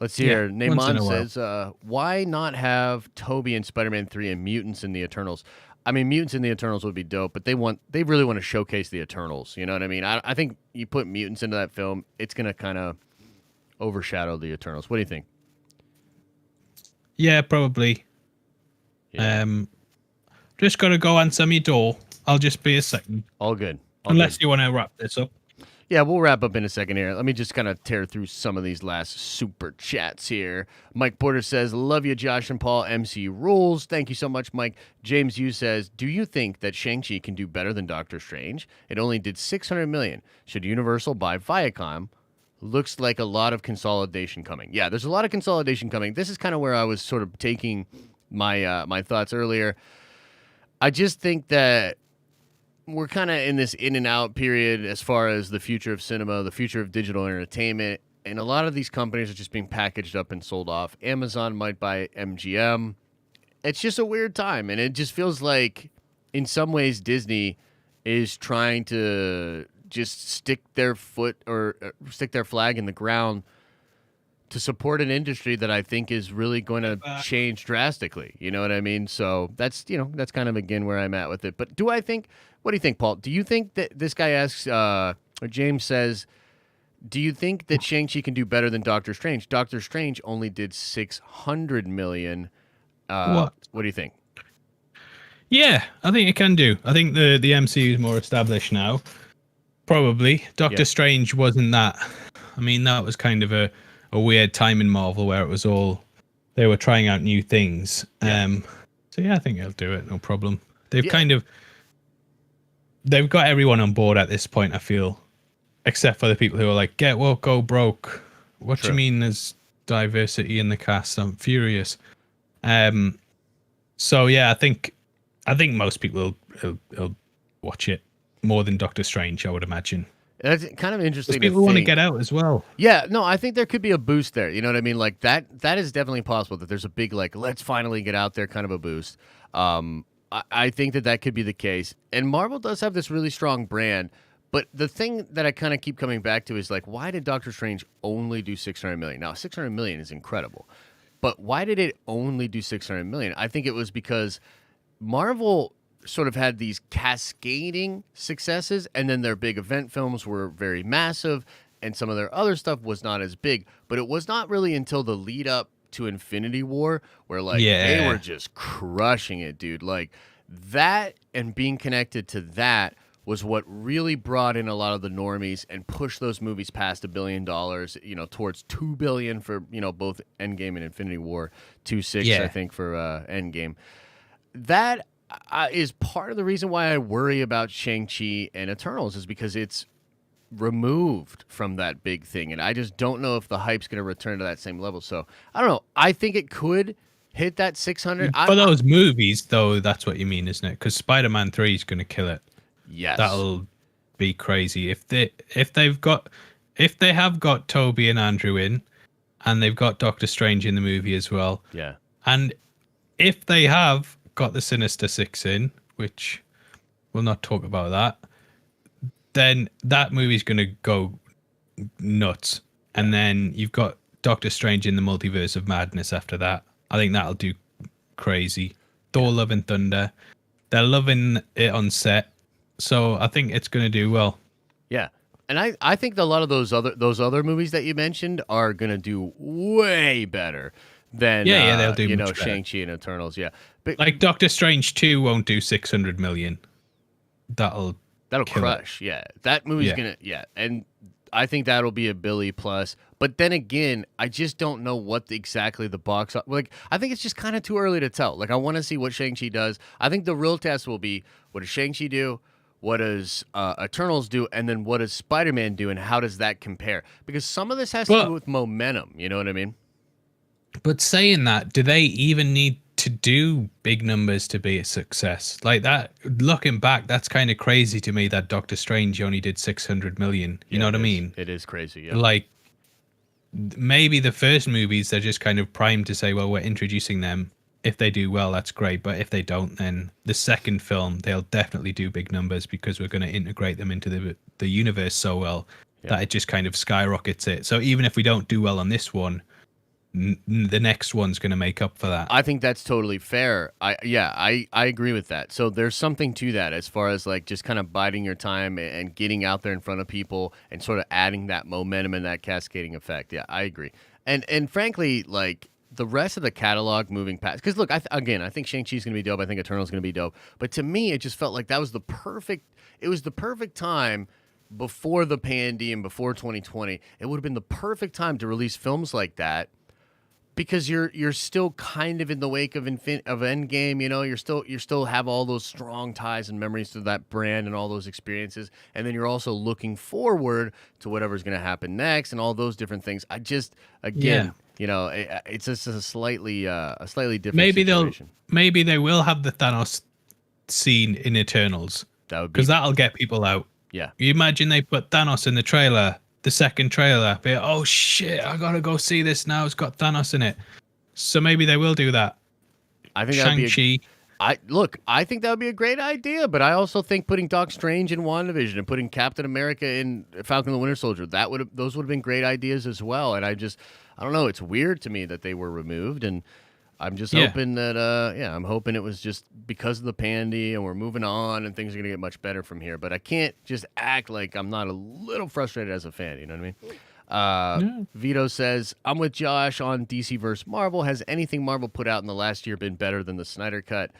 Let's see here. Neyman says, why not have Toby in Spider-Man 3 and mutants in the Eternals? I mean, mutants in the Eternals would be dope, but they really want to showcase the Eternals. You know what I mean? I think you put mutants into that film, it's going to kind of overshadow the Eternals. What do you think? Yeah, probably. Yeah. Just got to go answer my door. I'll just be a second. All good. Unless you want to wrap this up. Yeah, we'll wrap up in a second here. Let me just kind of tear through some of these last super chats here. Mike Porter says, love you, Josh and Paul. MC rules. Thank you so much, Mike. James Yu says, do you think that Shang-Chi can do better than Doctor Strange? It only did $600 million. Should Universal buy Viacom? Looks like a lot of consolidation coming. Yeah, there's a lot of consolidation coming. This is kind of where I was sort of taking my my thoughts earlier. I just think that we're kind of in this in and out period as far as the future of cinema, the future of digital entertainment, and a lot of these companies are just being packaged up and sold off. Amazon might buy MGM. It's just a weird time, and it just feels like in some ways Disney is trying to just stick their foot or stick their flag in the ground to support an industry that I think is really going to change drastically. You know what I mean? So that's kind of again where I'm at with it. But what do you think, Paul? Do you think that this guy asks, or James says, do you think that Shang-Chi can do better than Doctor Strange? Doctor Strange only did $600 million. What do you think? Yeah, I think it can do. I think the MCU is more established now. Probably. Doctor Strange wasn't that. I mean, that was kind of a weird time in Marvel where it was all, they were trying out new things. Yeah. So yeah, I think it'll do it. No problem. They've got everyone on board at this point, I feel, except for the people who are like, get woke, go broke. What do you mean there's diversity in the cast? I'm furious. So yeah, I think most people will watch it more than Doctor Strange, I would imagine. That's kind of interesting. People want to get out as well. Yeah, no, I think there could be a boost there. You know what I mean? Like that is definitely possible that there's a big, like, let's finally get out there kind of a boost. I think that could be the case. And Marvel does have this really strong brand. But the thing that I kind of keep coming back to is, like, why did Doctor Strange only do $600 million? Now, $600 million is incredible. But why did it only do $600 million? I think it was because Marvel sort of had these cascading successes, and then their big event films were very massive, and some of their other stuff was not as big. But it was not really until the lead up to Infinity War where, like, they were just crushing it, dude. Like, that and being connected to that was what really brought in a lot of the normies and pushed those movies past $1 billion, towards $2 billion for, both Endgame and Infinity War, 2.6, I think, for Endgame. That is part of the reason why I worry about Shang-Chi and Eternals, is because it's removed from that big thing, and I just don't know if the hype's going to return to that same level. So I don't know. I think it could hit that 600 for those movies, though. That's what you mean, isn't it? Because Spider-Man 3 is going to kill it. Yes, that'll be crazy if they have got Toby and Andrew in, and they've got Doctor Strange in the movie as well. Yeah, and if they have got the Sinister Six in, which we'll not talk about that, then that movie's going to go nuts. And then you've got Doctor Strange in the Multiverse of Madness after that. I think that'll do crazy. Thor: Love and Thunder, they're loving it on set, so I think it's going to do well. Yeah, and I think a lot of those other movies that you mentioned are going to do way better than they'll do Shang-Chi and Eternals. Yeah, but like Doctor Strange 2 won't do 600 million. That'll crush. Yeah, that movie's gonna. Yeah, and I think that'll be a Billy plus. But then again, I just don't know what exactly the box. Like, I think it's just kind of too early to tell. Like, I want to see what Shang-Chi does. I think the real test will be, what does Shang-Chi do? What does Eternals do? And then what does Spider-Man do? And how does that compare? Because some of this has to do with momentum. You know what I mean? But saying that, do they even need to do big numbers to be a success like that, looking back, that's kind of crazy to me that Doctor Strange only did 600 million. You know what I mean? It is crazy. Yeah. Like, maybe the first movies, they're just kind of primed to say, well, we're introducing them. If they do well, that's great. But if they don't, then the second film, they'll definitely do big numbers because we're going to integrate them into the universe so well that it just kind of skyrockets it. So even if we don't do well on this one, the next one's going to make up for that. I think that's totally fair. I agree with that. So there's something to that as far as like just kind of biding your time and getting out there in front of people and sort of adding that momentum and that cascading effect. Yeah, I agree. And frankly, like the rest of the catalog moving past, because look, I think Shang-Chi is going to be dope. I think Eternal's going to be dope. But to me, it just felt like that was the perfect time before the pandy and before 2020. It would have been the perfect time to release films like that. Because you're still kind of in the wake of Endgame, you know, you're still have all those strong ties and memories to that brand and all those experiences, and then you're also looking forward to whatever's going to happen next and all those different things. I just you know, it's just a slightly different situation. Maybe they will have the Thanos scene in Eternals. That would be, because that'll get people out. Yeah, you imagine they put Thanos in the trailer. The second trailer, be like, oh shit, I gotta go see this now. It's got Thanos in it. So maybe they will do that. I think Shang-Chi. I think that would be a great idea, but I also think putting Doc Strange in WandaVision and putting Captain America in Falcon and the Winter Soldier, those would have been great ideas as well. And I don't know, it's weird to me that they were removed, and I'm just hoping that I'm hoping it was just because of the pandy and we're moving on and things are going to get much better from here. But I can't just act like I'm not a little frustrated as a fan, you know what I mean? Vito says, I'm with Josh on DC vs. Marvel. Has anything Marvel put out in the last year been better than the Snyder Cut?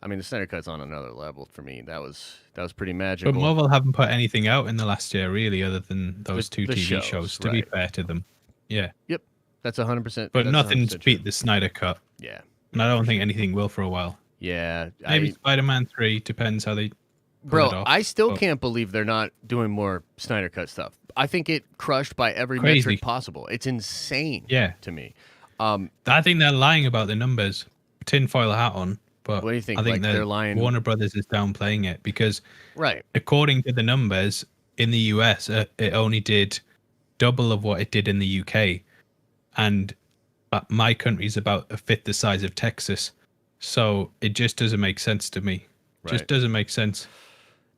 I mean, the Snyder Cut's on another level for me. That was pretty magical. But Marvel haven't put anything out in the last year, really, other than those two TV shows, to be fair to them. Yeah. Yep. That's 100%. But nothing's beat the Snyder Cut. Yeah. And I don't think anything will for a while. Yeah. Maybe Spider-Man 3, depends how they pull it off. I still can't believe they're not doing more Snyder Cut stuff. I think it crushed by every metric possible. It's insane to me. I think they're lying about the numbers. Tinfoil hat on. But what do you think? I think they're lying. Warner Brothers is downplaying it because according to the numbers in the US, it only did double of what it did in the UK. And my country's about a fifth the size of Texas. So it just doesn't make sense to me. Just doesn't make sense.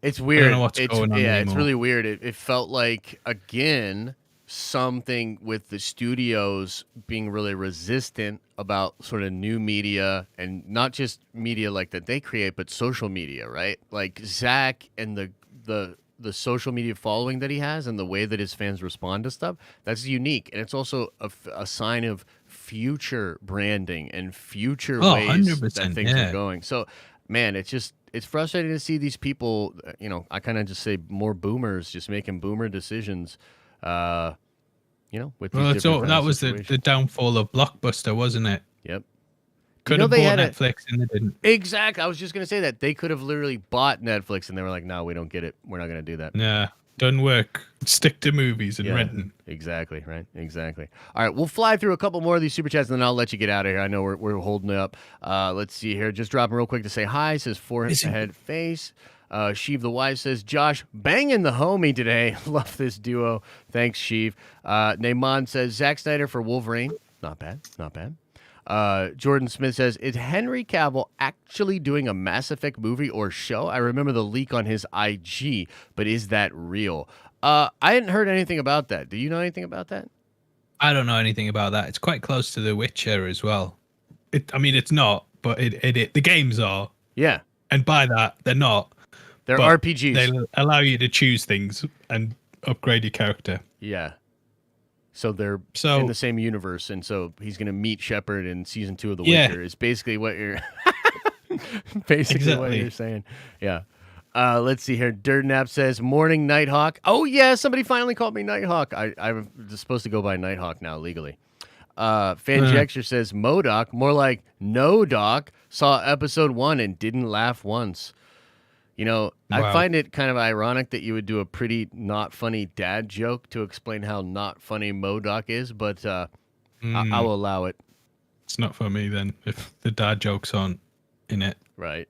It's weird. I don't know what's going on anymore. It's really weird. It felt like, again, something with the studios being really resistant about sort of new media, and not just media like that they create, but social media, right? Like Zach and the social media following that he has and the way that his fans respond to stuff, that's unique. And it's also a sign of future branding and future ways 100%, that things are going. So, man, it's frustrating to see these people, you know, I kind of just say more boomers just making boomer decisions, you know, with these different that was the downfall of Blockbuster, wasn't it? Yep. Could have bought Netflix and they didn't. Exactly. I was just going to say that. They could have literally bought Netflix and they were like, no, we don't get it. We're not going to do that. Yeah. Doesn't work. Stick to movies and renting. Exactly. Right. Exactly. All right. We'll fly through a couple more of these super chats and then I'll let you get out of here. I know we're holding it up. Let's see here. Just dropping real quick to say hi. Says forehead face. Sheev the wife says, Josh, banging the homie today. Love this duo. Thanks, Sheev. Neyman says, Zack Snyder for Wolverine. Not bad. Not bad. Jordan Smith says, is Henry Cavill actually doing a Mass Effect movie or show? I remember the leak on his IG, but is that real? I hadn't heard anything about that. Do you know anything about that? I don't know anything about that. It's quite close to The Witcher as well. It's not, but the games are. Yeah. And by that, they're not. They're RPGs. They allow you to choose things and upgrade your character. Yeah. So they're in the same universe, and so he's going to meet Shepard in season 2 of The Witcher. Is basically what you're what you're saying. Yeah. Let's see here. Dirtnap says, "Morning, Nighthawk." Oh yeah, somebody finally called me Nighthawk. I'm supposed to go by Nighthawk now legally. Fanjexer says, "Modoc, more like no doc. Saw episode 1 and didn't laugh once." You know, I find it kind of ironic that you would do a pretty not funny dad joke to explain how not funny MODOK is, but I will allow it. It's not for me then. If the dad jokes aren't in it, right?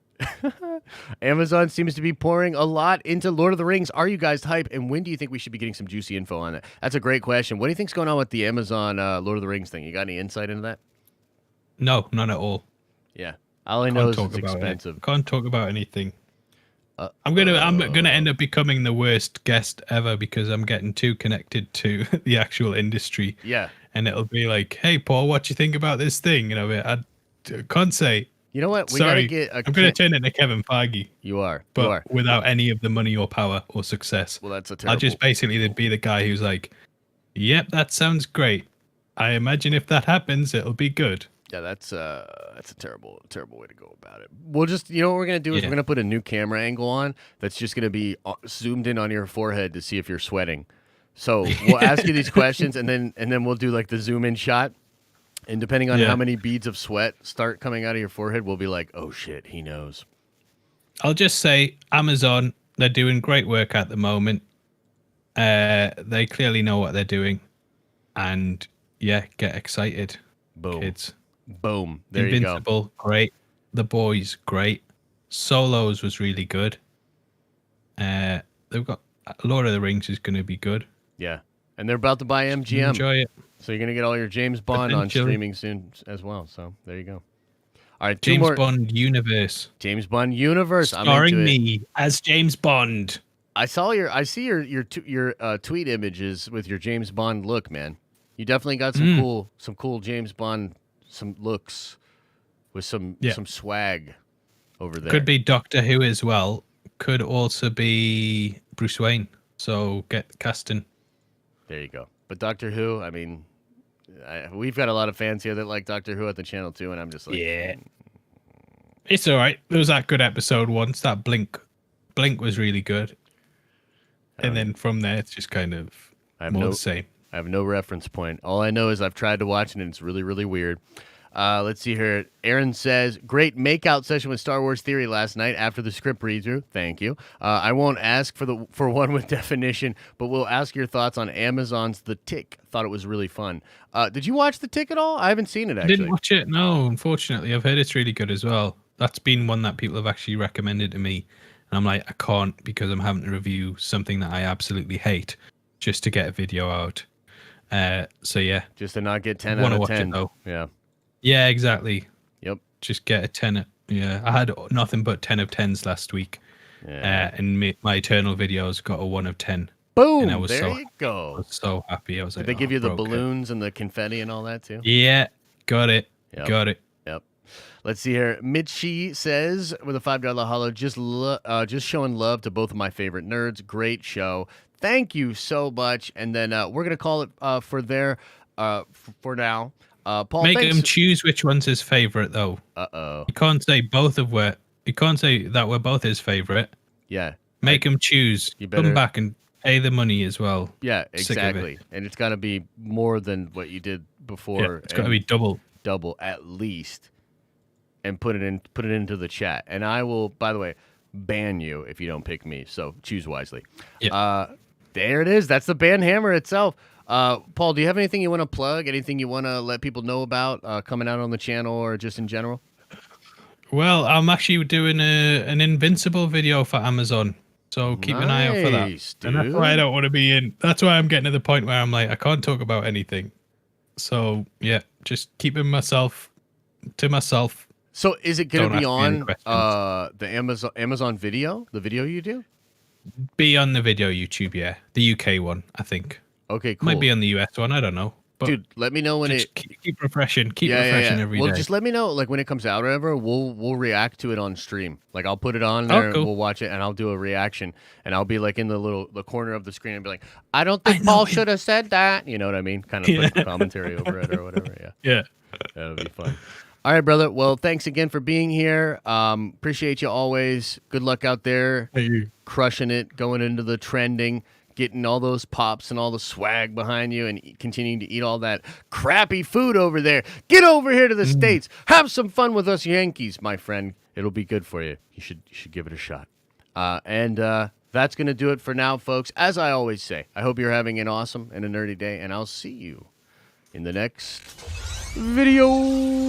Amazon seems to be pouring a lot into Lord of the Rings. Are you guys hype? And when do you think we should be getting some juicy info on that? That's a great question. What do you think's going on with the Amazon Lord of the Rings thing? You got any insight into that? No, none at all. Yeah, all I know is it's expensive. Can't talk about anything. I'm gonna end up becoming the worst guest ever because I'm getting too connected to the actual industry. Yeah, and it'll be like, "Hey, Paul, what you think about this thing?" You know, I can't say. You know what? I'm gonna turn into Kevin Feige. You are, without any of the money or power or success. Well, that's a terrible. I'll just basically be the guy who's like, "Yep, that sounds great. I imagine if that happens, it'll be good." Yeah, that's a terrible way to go about it. We'll just, you know what we're going to do is we're going to put a new camera angle on that's just going to be zoomed in on your forehead to see if you're sweating. So we'll ask you these questions and then we'll do like the zoom in shot. And depending on how many beads of sweat start coming out of your forehead, we'll be like, oh shit, he knows. I'll just say Amazon, they're doing great work at the moment. They clearly know what they're doing. And get excited. Boom. Kids. Boom. There Invincible, you go. Great. The Boys, great. Solos was really good. They've got Lord of the Rings is going to be good. Yeah. And they're about to buy MGM. Enjoy it. So you're going to get all your James Bond on streaming soon as well. So there you go. All right. James Bond Universe. James Bond Universe. Starring me as James Bond. I see your tweet images with your James Bond look, man. You definitely got some cool James Bond looks with some swag over there. Could be Doctor Who as well. Could also be Bruce Wayne. So get casting. There you go. But Doctor Who, I mean, we've got a lot of fans here that like Doctor Who at the channel too, and I'm just like, it's all right. There was that good episode once. That Blink was really good, and then from there it's just kind of the same. I have no reference point. All I know is I've tried to watch it, and it's really, really weird. Let's see here. Aaron says, great makeout session with Star Wars Theory last night after the script read-through. Thank you. I won't ask for one with definition, but we'll ask your thoughts on Amazon's The Tick. Thought it was really fun. Did you watch The Tick at all? I haven't seen it, actually. I didn't watch it, no, unfortunately. I've heard it's really good as well. That's been one that people have actually recommended to me. And I'm like, I can't because I'm having to review something that I absolutely hate just to get a video out. So yeah, just to not get 10 out of 10. It, though. Yeah, exactly. Yep. Just get a 10. Yeah, I had nothing but 10 of 10s last week. And my Eternal videos got a 1 of 10. Boom! And I was there you go. I was so happy. I was like, did they give you the balloons and the confetti and all that too? Yeah, got it. Yep. Got it. Yep. Let's see here. Mitchie says with a $5 hollow, just showing love to both of my favorite nerds. Great show. Thank you so much. And then we're gonna call it for now. Paul, make him choose which one's his favorite, though. You can't say you can't say that we're both his favorite. Yeah. Make him choose. You better come back and pay the money as well. Yeah, exactly. And it's got to be more than what you did before. Yeah, it's got to be double at least. And put it into the chat. And I will, by the way, ban you if you don't pick me. So choose wisely. Yeah. There it is. That's the ban hammer itself. Paul, do you have anything you want to plug? Anything you want to let people know about coming out on the channel or just in general? Well, I'm actually doing an Invincible video for Amazon. So keep an eye out for that. Dude. And that's why I don't want to be in. That's why I'm getting to the point where I'm like, I can't talk about anything. So, yeah, just keeping myself to myself. So is it going to be on the Amazon video, the video you do? Be on the video YouTube, yeah. The UK one, I think. Okay, cool. Might be on the US one, I don't know. But dude, let me know when keep refreshing. Keep refreshing every day. Well, just let me know, like when it comes out or whatever. We'll react to it on stream. Like I'll put it on there, and we'll watch it, and I'll do a reaction, and I'll be like in the corner of the screen and be like, I don't think Paul should have said that. You know what I mean? Kind of put commentary over it or whatever. Yeah. Yeah. That'll be fun. All right, brother. Well, thanks again for being here. Appreciate you always. Good luck out there. Thank you. Crushing it, going into the trending. Getting all those pops and all the swag behind you and continuing to eat all that crappy food over there. Get over here to the States. Have some fun with us Yankees, my friend. It'll be good for you. You should give it a shot. And that's going to do it for now, folks. As I always say, I hope you're having an awesome and a nerdy day, and I'll see you in the next video.